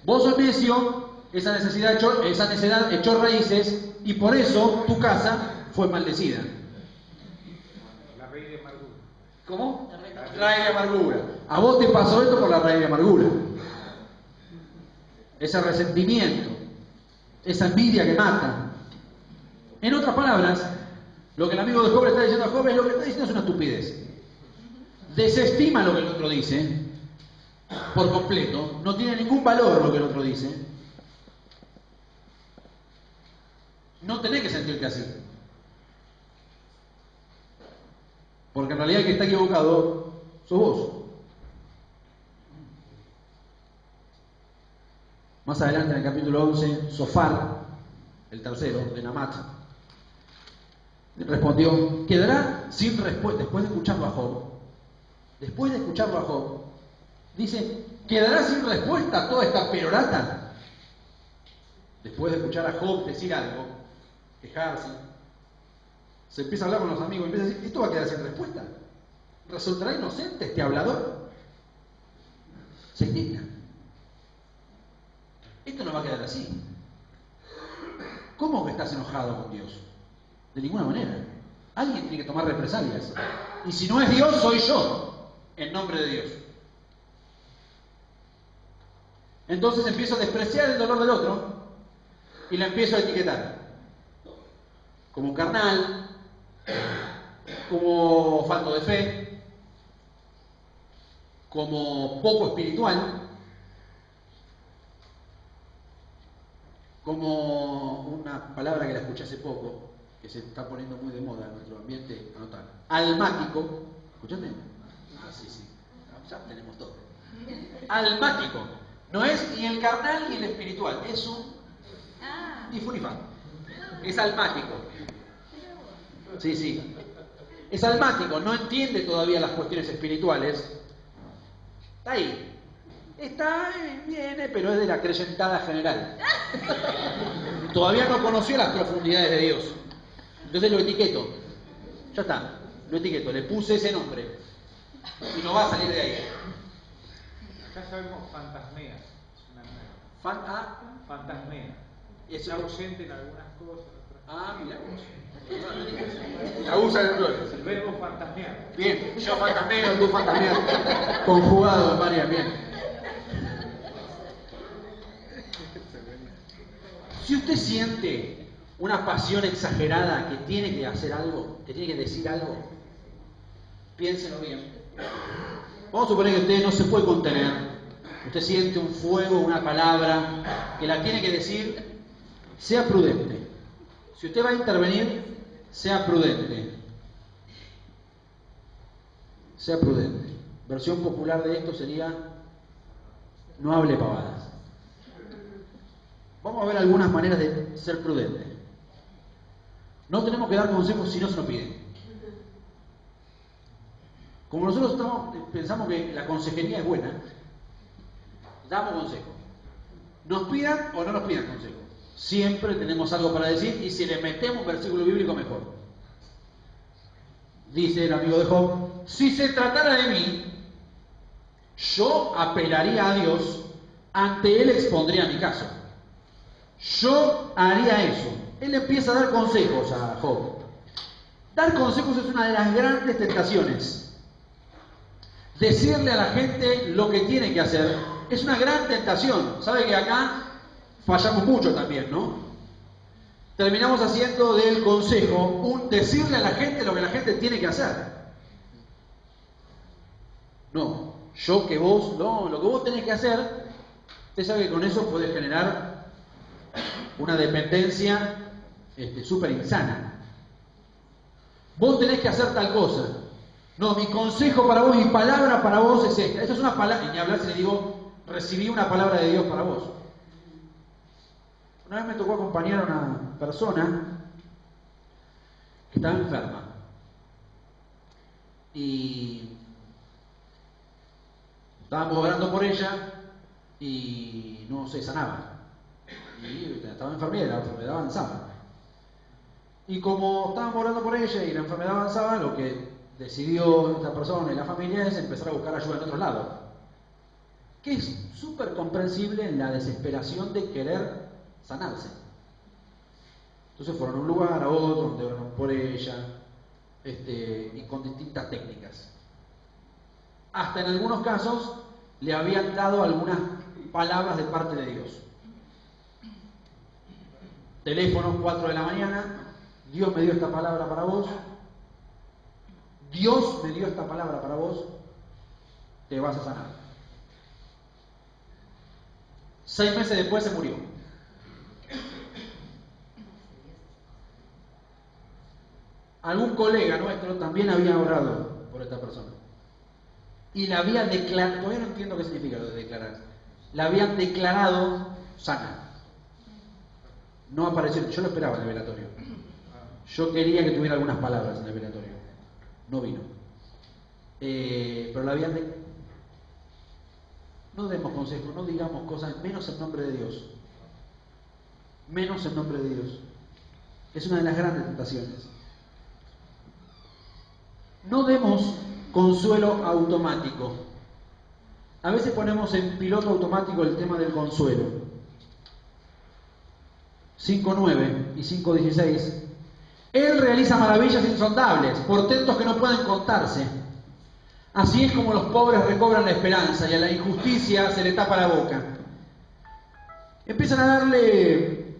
vos sos necio, esa necedad echó raíces y por eso tu casa fue maldecida.
La raíz de amargura.
¿Cómo? Raíz de amargura. A vos te pasó esto por la raíz de amargura. Ese resentimiento, esa envidia que mata. En otras palabras, lo que el amigo de Job le está diciendo a Job es lo que está diciendo es una estupidez. desestima lo que el otro dice por completo, no tiene ningún valor lo que el otro dice, no tenés que sentirte así. Porque en realidad el que está equivocado sos vos. Más adelante en el capítulo 11, Sofar, el tercero de Namat, respondió, quedará sin respuesta, después de escucharlo a Job, dice, ¿quedará sin respuesta toda esta perorata? Después de escuchar a Job decir algo, quejarse, se empieza a hablar con los amigos y empieza a decir, esto va a quedar sin respuesta. ¿Resultará inocente este hablador? Se indigna. Esto no va a quedar así. ¿Cómo que estás enojado con Dios? De ninguna manera. Alguien tiene que tomar represalias. Y si no es Dios, soy yo, en nombre de Dios. Entonces empiezo a despreciar el dolor del otro y lo empiezo a etiquetar como carnal, como falto de fe, como poco espiritual, como una palabra que la escuché hace poco, que se está poniendo muy de moda en nuestro ambiente, anotar, almático. ¿Escuchaste? Ah, sí, ya tenemos todo. Almático. No es ni el carnal ni el espiritual, es un difunifán. Es almático. Sí. Es almático, no entiende todavía las cuestiones espirituales. Está ahí. Viene, pero es de la creyentada general. Todavía no conoció las profundidades de Dios. Entonces lo etiqueto. Ya está, lo etiqueto, le puse ese nombre. Y no va a salir de ahí.
Acá sabemos fantasmea. Fantasmea.
Eso
está ausente en algunas cosas.
Mira vos. La usa en flores.
El verbo fantasmear.
Bien, yo fantasmeo, tú fantasmeas. Conjugado en varias, bien. Si usted siente una pasión exagerada que tiene que hacer algo, que tiene que decir algo, piénselo bien. Vamos a suponer que usted no se puede contener. Usted siente un fuego, una palabra, que la tiene que decir, sea prudente. Si usted va a intervenir, sea prudente. Sea prudente. Versión popular de esto sería, no hable pavadas. Vamos a ver algunas maneras de ser prudente. No tenemos que dar consejos si no se nos piden. Como nosotros pensamos que la consejería es buena, damos consejo. Nos pidan o no nos pidan consejo. Siempre tenemos algo para decir y si le metemos un versículo bíblico mejor. Dice el amigo de Job, si se tratara de mí, yo apelaría a Dios, ante Él expondría mi caso. Yo haría eso. Él empieza a dar consejos a Job. Dar consejos es una de las grandes tentaciones. Decirle a la gente lo que tiene que hacer es una gran tentación. ¿Sabe que acá fallamos mucho también, no? Terminamos haciendo del consejo un decirle a la gente lo que la gente tiene que hacer. No, lo que vos tenés que hacer, usted sabe que con eso puede generar una dependencia súper insana. Vos tenés que hacer tal cosa. No, mi consejo para vos, mi palabra para vos es esta. Esto es una palabra, y ni hablar si le digo, recibí una palabra de Dios para vos. Una vez me tocó acompañar a una persona que estaba enferma. Y estábamos orando por ella y no se sanaba. Y estaba enferma y la enfermedad avanzaba. Y como estábamos orando por ella y la enfermedad avanzaba, lo que decidió esta persona y la familia es empezar a buscar ayuda en otro lado. Que es súper comprensible en la desesperación de querer sanarse. Entonces fueron a un lugar, a otro, donde oraron por ella, y con distintas técnicas. Hasta en algunos casos le habían dado algunas palabras de parte de Dios. Teléfono, 4 de la mañana, Dios me dio esta palabra para vos. Dios me dio esta palabra para vos. te vas a sanar. 6 meses después se murió. Algún colega nuestro también había orado por esta persona. Y la había declarado, todavía no entiendo qué significa lo de declarar. La habían declarado sana. No apareció, yo lo esperaba en el velatorio. Yo quería que tuviera algunas palabras en el velatorio. No vino. Pero la habían declarado. No demos consejos, no digamos cosas, menos en nombre de Dios. Menos en nombre de Dios. Es una de las grandes tentaciones. No demos consuelo automático. A veces ponemos en piloto automático el tema del consuelo. 5.9 y 5.16. Él realiza maravillas insondables, portentos que no pueden contarse. Así es como los pobres recobran la esperanza y a la injusticia se le tapa la boca. Empiezan a darle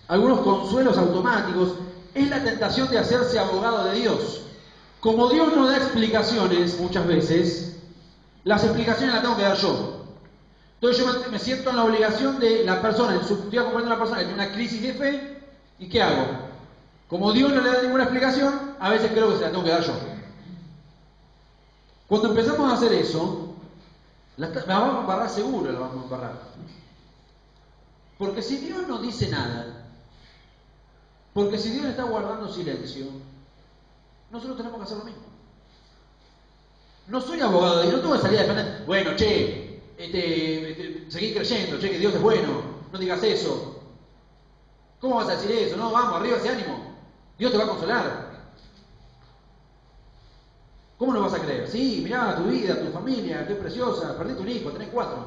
algunos consuelos automáticos. Es la tentación de hacerse abogado de Dios. Como Dios no da explicaciones muchas veces, las explicaciones las tengo que dar yo. Entonces yo me siento en la obligación de la persona, estoy acompañando a una persona que tiene una crisis de fe, ¿y qué hago? Como Dios no le da ninguna explicación, a veces creo que se la tengo que dar yo. Cuando empezamos a hacer eso, la vamos a embarrar seguro, la vamos a embarrar. Porque si Dios no dice nada, porque si Dios está guardando silencio, nosotros tenemos que hacer lo mismo. No soy abogado de Dios, no tengo que salir a defender. Bueno, seguí creyendo, que Dios es bueno, no digas eso. ¿Cómo vas a decir eso? No, vamos, arriba ese ánimo. Dios te va a consolar. ¿Cómo no vas a creer? Sí, mirá tu vida, tu familia, qué preciosa, perdiste un hijo, tenés 4.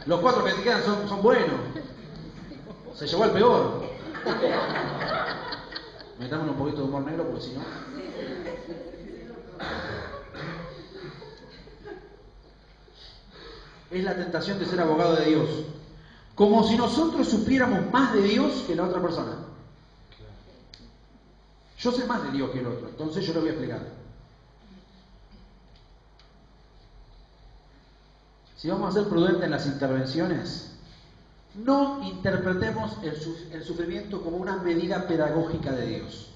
Los 4 que te quedan son buenos. Se llevó al peor. Metámonos un poquito de humor negro porque si no... Es la tentación de ser abogado de Dios. Como si nosotros supiéramos más de Dios que la otra persona. Yo sé más de Dios que el otro, entonces yo lo voy a explicar. Si vamos a ser prudentes en las intervenciones, no interpretemos el sufrimiento como una medida pedagógica de Dios.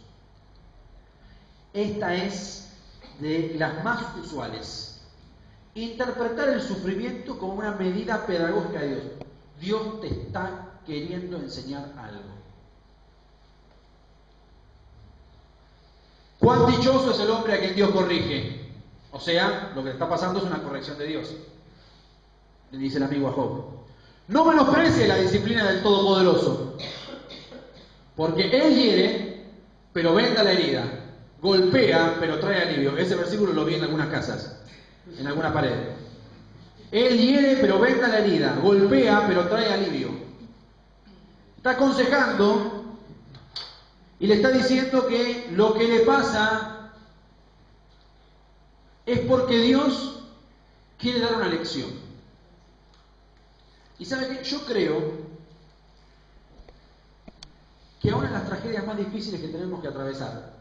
Esta es de las más usuales. Interpretar el sufrimiento como una medida pedagógica de Dios. Dios te está queriendo enseñar algo. ¿Cuán dichoso es el hombre a quien Dios corrige? O sea, lo que está pasando es una corrección de Dios. Le dice el amigo a Job. No menosprecie la disciplina del Todopoderoso, porque Él hiere, pero venda la herida. Golpea, pero trae alivio. Ese versículo lo vi en algunas casas, en alguna pared. Él hiere, pero venda la herida. Golpea, pero trae alivio. Está aconsejando y le está diciendo que lo que le pasa es porque Dios quiere dar una lección. Y ¿sabe qué? Yo creo que una de las tragedias más difíciles que tenemos que atravesar,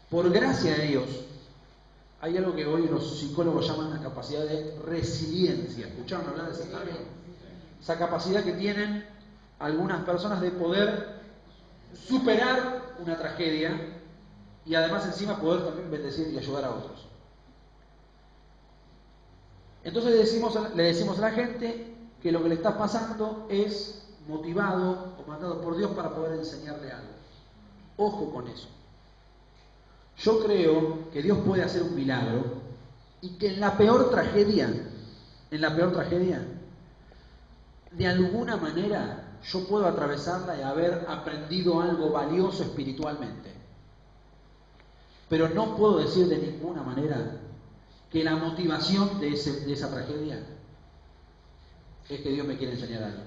por gracia de Dios, hay algo que hoy los psicólogos llaman la capacidad de resiliencia. ¿Escucharon hablar de ese término? Esa capacidad que tienen algunas personas de poder superar una tragedia y además encima poder también bendecir y ayudar a otros. Entonces le decimos a la gente que lo que le está pasando es motivado o mandado por Dios para poder enseñarle algo. Ojo con eso. Yo creo que Dios puede hacer un milagro y que en la peor tragedia, de alguna manera yo puedo atravesarla y haber aprendido algo valioso espiritualmente. Pero no puedo decir de ninguna manera que la motivación de esa tragedia es que Dios me quiere enseñar algo.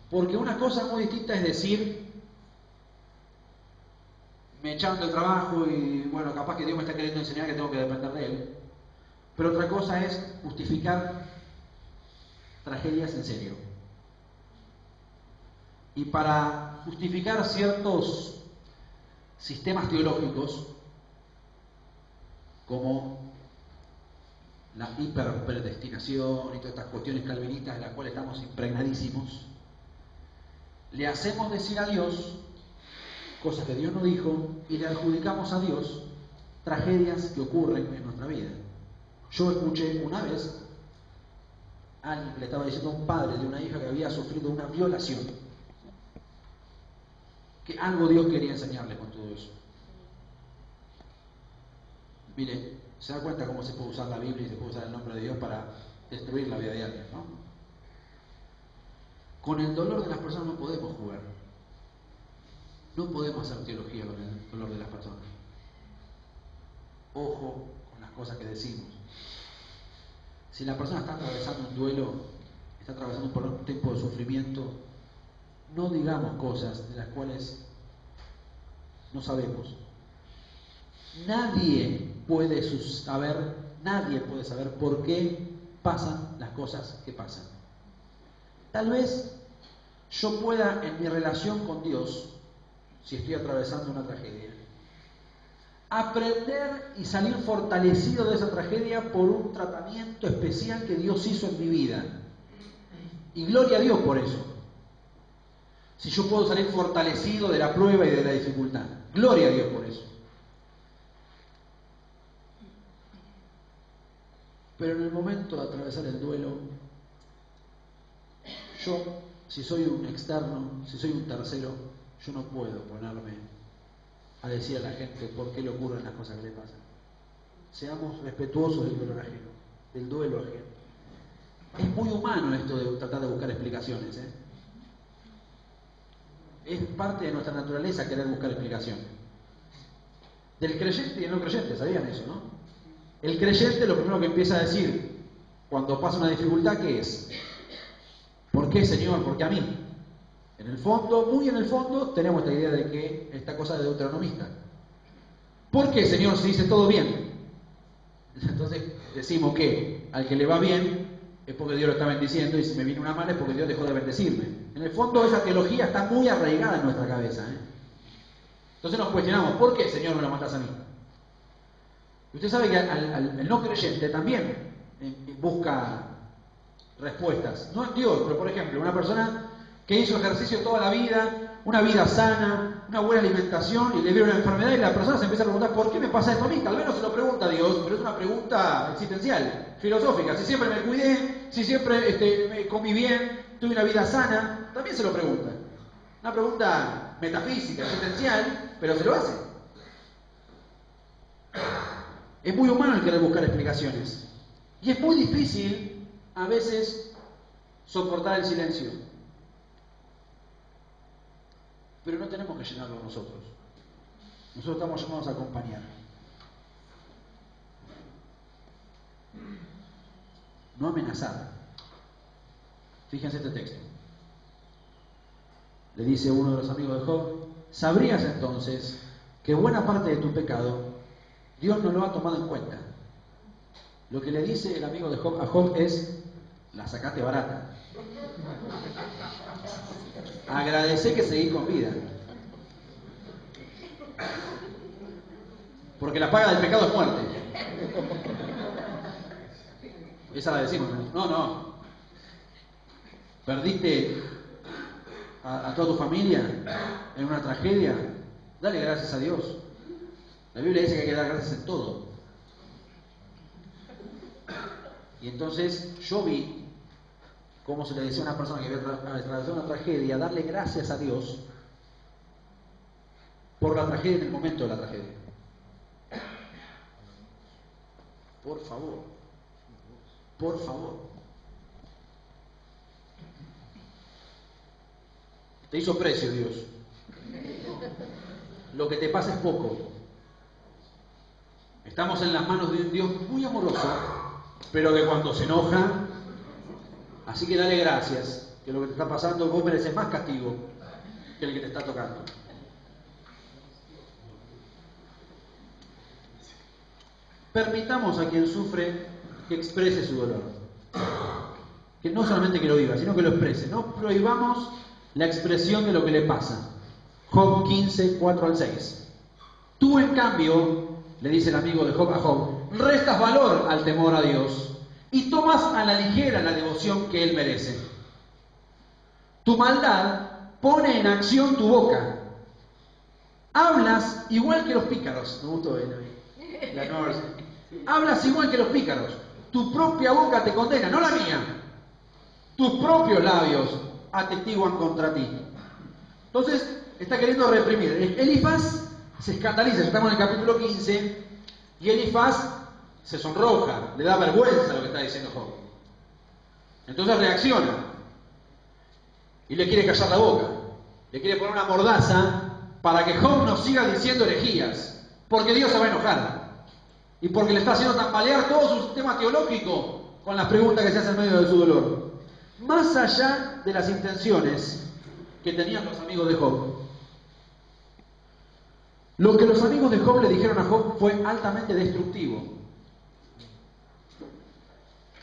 Porque una cosa muy distinta es decir, me echaron del trabajo y bueno, capaz que Dios me está queriendo enseñar que tengo que depender de Él. Pero otra cosa es justificar tragedias en serio. Y para justificar ciertos sistemas teológicos, como la hiperpredestinación y todas estas cuestiones calvinistas de las cuales estamos impregnadísimos, le hacemos decir a Dios cosas que Dios no dijo y le adjudicamos a Dios tragedias que ocurren en nuestra vida. Yo escuché una vez a alguien que le estaba diciendo a un padre de una hija que había sufrido una violación, que algo Dios quería enseñarle con todo eso. Mire, se da cuenta cómo se puede usar la Biblia y se puede usar el nombre de Dios para destruir la vida de alguien, ¿no? Con el dolor de las personas no podemos jugar. No podemos hacer teología con el dolor de las personas. Ojo con las cosas que decimos. Si la persona está atravesando un duelo, está atravesando por un tiempo de sufrimiento, no digamos cosas de las cuales no sabemos. Nadie puede saber por qué pasan las cosas que pasan. Tal vez yo pueda, en mi relación con Dios, si estoy atravesando una tragedia, aprender y salir fortalecido de esa tragedia por un tratamiento especial que Dios hizo en mi vida. Y gloria a Dios por eso. Si yo puedo salir fortalecido de la prueba y de la dificultad, gloria a Dios por eso. Pero en el momento de atravesar el duelo, yo, si soy un externo, si soy un tercero, yo no puedo ponerme a decir a la gente por qué le ocurren las cosas que le pasan. Seamos respetuosos del dolor ajeno, del duelo ajeno. Es muy humano esto de tratar de buscar explicaciones, ¿eh? Es parte de nuestra naturaleza querer buscar explicación. Del creyente y del no creyente, ¿sabían eso, no? El creyente lo primero que empieza a decir cuando pasa una dificultad, ¿qué es? ¿Por qué, Señor? ¿Por qué a mí? En el fondo, muy en el fondo, tenemos esta idea de que esta cosa de deuteronomista. ¿Por qué, Señor, si dice todo bien? Entonces decimos que al que le va bien es porque Dios lo está bendiciendo, y si me viene una mala es porque Dios dejó de bendecirme. En el fondo esa teología está muy arraigada en nuestra cabeza, ¿eh? Entonces nos cuestionamos, ¿por qué, Señor, me lo matas a mí? Usted sabe que el no creyente también busca respuestas. No en Dios, pero por ejemplo, una persona que hizo ejercicio toda la vida, una vida sana, una buena alimentación, y le viene una enfermedad y la persona se empieza a preguntar, ¿por qué me pasa esto a mí? Tal vez no se lo pregunta a Dios, pero es una pregunta existencial, filosófica. Si siempre me cuidé, si siempre me comí bien, tuve una vida sana, también se lo pregunta. Una pregunta metafísica, existencial, pero se lo hace. Es muy humano el querer buscar explicaciones. Y es muy difícil, a veces, soportar el silencio. Pero no tenemos que llenarlo nosotros. Nosotros estamos llamados a acompañar. No amenazar. Fíjense este texto. Le dice uno de los amigos de Job: ¿sabrías entonces que buena parte de tu pecado Dios no lo ha tomado en cuenta? Lo que le dice el amigo de Job a Job es: la sacaste barata. Agradecé que seguís con vida. Porque la paga del pecado es muerte. Esa la decimos, ¿no? No. Perdiste a toda tu familia en una tragedia. Dale gracias a Dios. La Biblia dice que hay que dar gracias en todo. Y entonces yo vi cómo se le decía a una persona que había atravesado una tragedia, darle gracias a Dios por la tragedia en el momento de la tragedia. Por favor. Por favor. Te hizo precio Dios. Lo que te pasa es poco. Estamos en las manos de un Dios muy amoroso, pero que cuando se enoja, así que dale gracias, que lo que te está pasando, vos mereces más castigo que el que te está tocando. Permitamos a quien sufre que exprese su dolor. Que no solamente que lo viva, sino que lo exprese. No prohibamos la expresión de lo que le pasa. Job 15, 4 al 6. Tú, en cambio, le dice el amigo de Job a Job, restas valor al temor a Dios y tomas a la ligera la devoción que Él merece. Tu maldad pone en acción tu boca. Hablas igual que los pícaros. Me gustó la nueva versión. Hablas igual que los pícaros. Tu propia boca te condena, no la mía. Tus propios labios atestiguan contra ti. Entonces, está queriendo reprimir. Elifaz se escandaliza, estamos en el capítulo 15, y Elifaz se sonroja, le da vergüenza lo que está diciendo Job. Entonces reacciona y le quiere callar la boca, le quiere poner una mordaza para que Job no siga diciendo herejías, porque Dios se va a enojar y porque le está haciendo tambalear todo su sistema teológico con las preguntas que se hacen en medio de su dolor. Más allá de las intenciones que tenían los amigos de Job, lo que los amigos de Job le dijeron a Job fue altamente destructivo.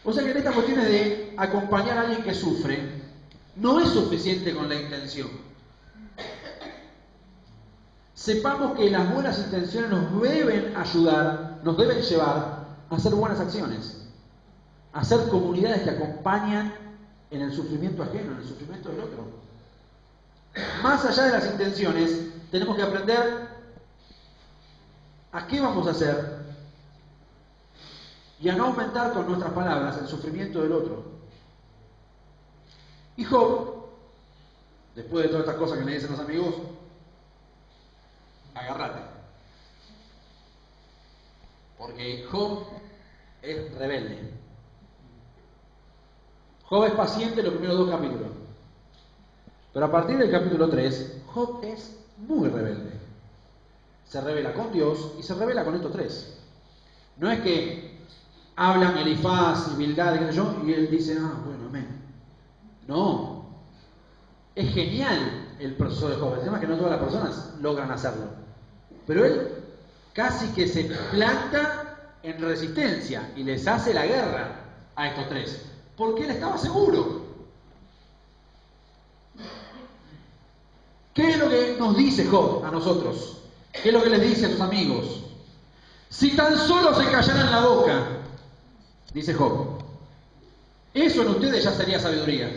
O sea que en estas cuestiones de acompañar a alguien que sufre, no es suficiente con la intención. Sepamos que las buenas intenciones nos deben ayudar, nos deben llevar a hacer buenas acciones, a ser comunidades que acompañan en el sufrimiento ajeno, en el sufrimiento del otro. Más allá de las intenciones, tenemos que aprender a qué vamos a hacer y a no aumentar con nuestras palabras el sufrimiento del otro. Y Job, después de todas estas cosas que le dicen los amigos, agárrate. Porque Job es rebelde. Job es paciente en los primeros 2 capítulos. Pero a partir del capítulo 3, Job es muy rebelde. Se rebela con Dios y se rebela con estos 3. No es que hablan Elifaz y Bildad y qué sé yo, y él dice, bueno, amén. No. Es genial el proceso de Job. El tema es que no todas las personas logran hacerlo. Pero él casi que se planta en resistencia y les hace la guerra a estos 3. Porque él estaba seguro. ¿Qué es lo que nos dice Job a nosotros? ¿Qué es lo que les dice a sus amigos? Si tan solo se callaran la boca, dice Job, eso en ustedes ya sería sabiduría.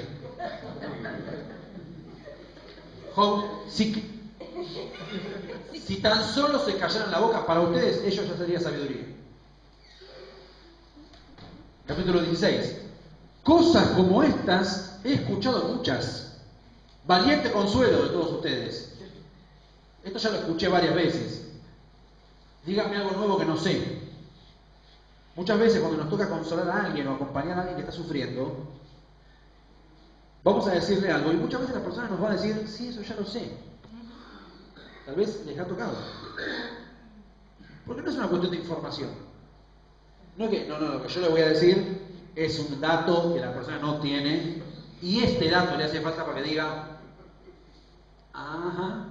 Job, si tan solo se callaran la boca, para ustedes ello ya sería sabiduría. Capítulo 16. Cosas como estas he escuchado muchas. Valiente consuelo de todos ustedes. Esto ya lo escuché varias veces. Díganme algo nuevo que no sé. Muchas veces cuando nos toca consolar a alguien o acompañar a alguien que está sufriendo, vamos a decirle algo y muchas veces la persona nos va a decir, sí, eso ya lo sé. Tal vez les ha tocado. Porque no es una cuestión de información. No es que, lo que yo le voy a decir es un dato que la persona no tiene y este dato le hace falta para que diga, ajá,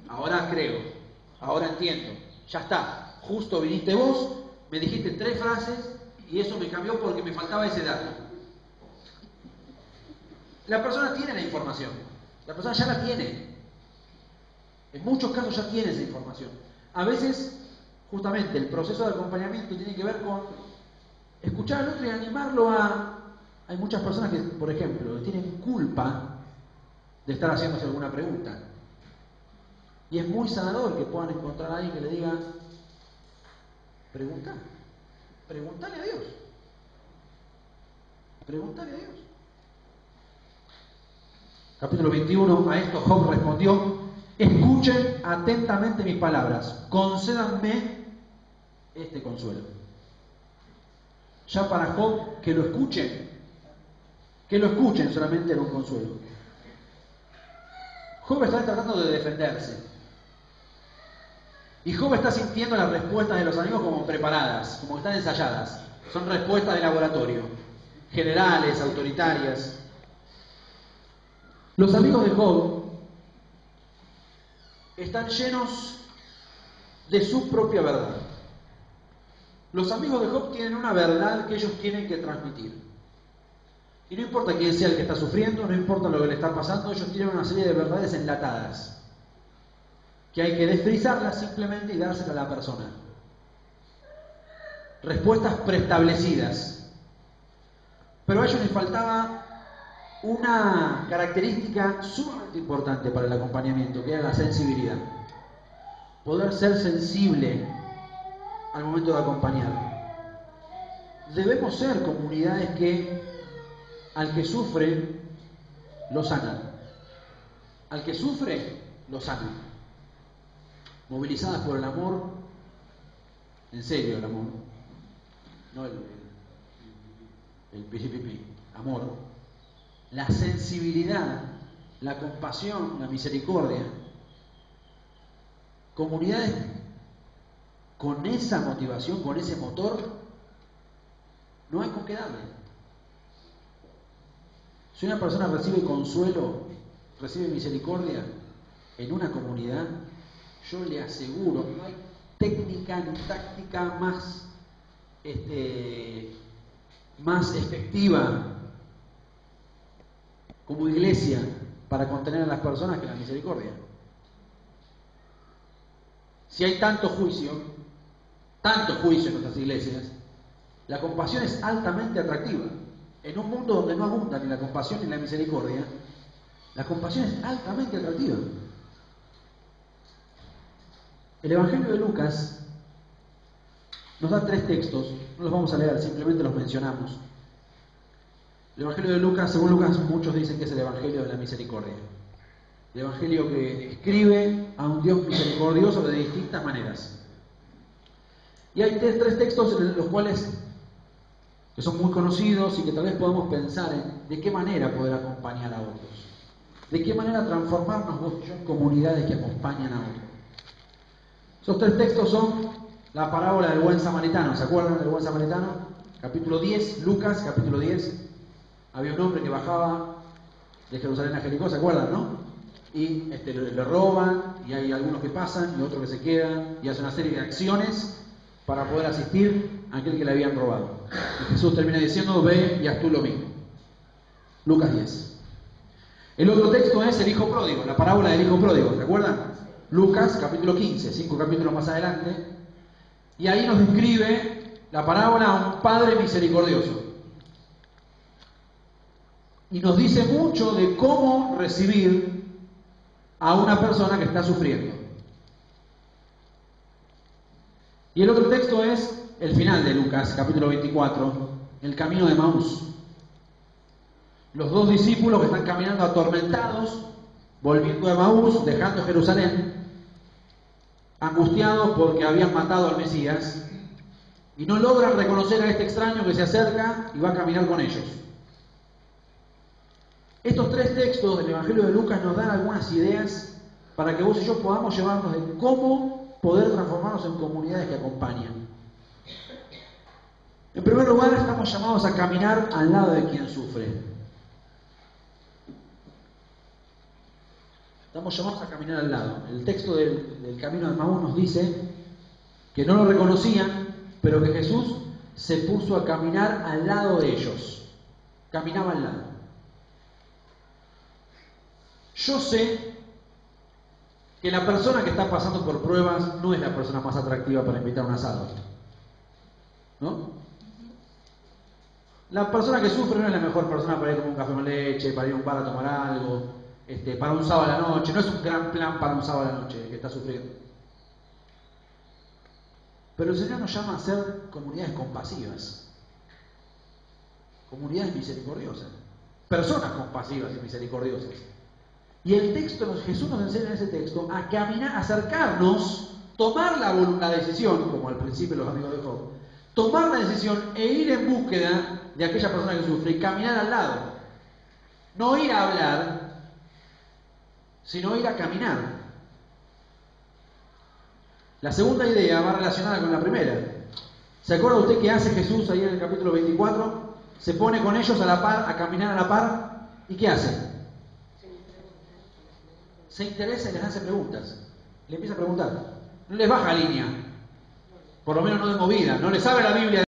ahora creo, ahora entiendo, ya está, justo viniste vos, me dijiste 3 frases y eso me cambió porque me faltaba ese dato. La persona tiene la información, la persona ya la tiene. En muchos casos ya tiene esa información. A veces, justamente, el proceso de acompañamiento tiene que ver con escuchar al otro y animarlo a... Hay muchas personas que, por ejemplo, tienen culpa de estar haciéndose alguna pregunta. Y es muy sanador que puedan encontrar a alguien que le diga, pregúntale a Dios. Pregúntale a Dios. Capítulo 21, a esto Job respondió, escuchen atentamente mis palabras, concédanme este consuelo. Ya para Job, que lo escuchen solamente era un consuelo. Job está tratando de defenderse. Y Job está sintiendo las respuestas de los amigos como preparadas, como que están ensayadas. Son respuestas de laboratorio, generales, autoritarias. Los amigos de Job están llenos de su propia verdad. Los amigos de Job tienen una verdad que ellos tienen que transmitir. Y no importa quién sea el que está sufriendo, no importa lo que le está pasando, ellos tienen una serie de verdades enlatadas que hay que desfrizarlas simplemente y dárselas a la persona. respuestas preestablecidas. Pero a ellos les faltaba una característica sumamente importante para el acompañamiento, que era la sensibilidad. Poder ser sensible al momento de acompañar. Debemos ser comunidades que al que sufre lo sanan. Al que sufre lo sanan. Movilizadas por el amor, en serio el amor, no el pipipipi, amor. La sensibilidad, la compasión, la misericordia. Comunidades con esa motivación, con ese motor, no hay con qué darle. Si una persona recibe consuelo, recibe misericordia en una comunidad, yo le aseguro, no hay técnica ni táctica más efectiva como iglesia para contener a las personas que la misericordia. Si hay tanto juicio en nuestras iglesias, la compasión es altamente atractiva. En un mundo donde no abundan ni la compasión ni la misericordia, la compasión es altamente atractiva. El Evangelio de Lucas nos da 3 textos, no los vamos a leer, simplemente los mencionamos. El Evangelio de Lucas, según Lucas, muchos dicen que es el Evangelio de la misericordia. El Evangelio que escribe a un Dios misericordioso de distintas maneras. Y hay 3 textos en los cuales, que son muy conocidos y que tal vez podamos pensar en de qué manera poder acompañar a otros. De qué manera transformarnos vos y yo en comunidades que acompañan a otros. Esos 3 textos son la parábola del buen samaritano. ¿Se acuerdan del buen samaritano? Capítulo 10, Lucas, capítulo 10. Había un hombre que bajaba de Jerusalén a Jericó, ¿se acuerdan, no? Y le roban, y hay algunos que pasan, y otros que se quedan, y hace una serie de acciones para poder asistir a aquel que le habían robado. Y Jesús termina diciendo, ve y haz tú lo mismo. Lucas 10. El otro texto es el hijo pródigo, la parábola del hijo pródigo, ¿se acuerdan? Lucas, capítulo 15, 5 capítulos más adelante. Y ahí nos describe la parábola a un padre misericordioso. Y nos dice mucho de cómo recibir a una persona que está sufriendo. Y el otro texto es el final de Lucas, capítulo 24, el camino de Emaús. Los 2 discípulos que están caminando atormentados, volviendo a Emaús, dejando Jerusalén, angustiados porque habían matado al Mesías, y no logran reconocer a este extraño que se acerca y va a caminar con ellos. Estos 3 textos del Evangelio de Lucas nos dan algunas ideas para que vos y yo podamos llevarnos de cómo poder transformarnos en comunidades que acompañan. En primer lugar, estamos llamados a caminar al lado de quien sufre. Estamos llamados a caminar al lado. El texto del camino de Emaús nos dice que no lo reconocían, pero que Jesús se puso a caminar al lado de ellos. Caminaba al lado. Yo sé que la persona que está pasando por pruebas no es la persona más atractiva para invitar a un asado, ¿no? La persona que sufre no es la mejor persona para ir a tomar un café con leche, para ir a un bar a tomar algo, para un sábado a la noche. No es un gran plan para un sábado a la noche el que está sufriendo. Pero el Señor nos llama a ser comunidades compasivas, comunidades misericordiosas, personas compasivas y misericordiosas. Y el texto, Jesús nos enseña en ese texto a caminar, a acercarnos, tomar la decisión, como al principio los amigos de Job, tomar la decisión e ir en búsqueda de aquella persona que sufre y caminar al lado. No ir a hablar, sino ir a caminar. La segunda idea va relacionada con la primera. ¿Se acuerda usted qué hace Jesús ahí en el capítulo 24? Se pone con ellos a la par, a caminar a la par, ¿y qué hace? Se interesa y les hace preguntas. Le empieza a preguntar. No les baja línea. Por lo menos no de movida. No les abre la Biblia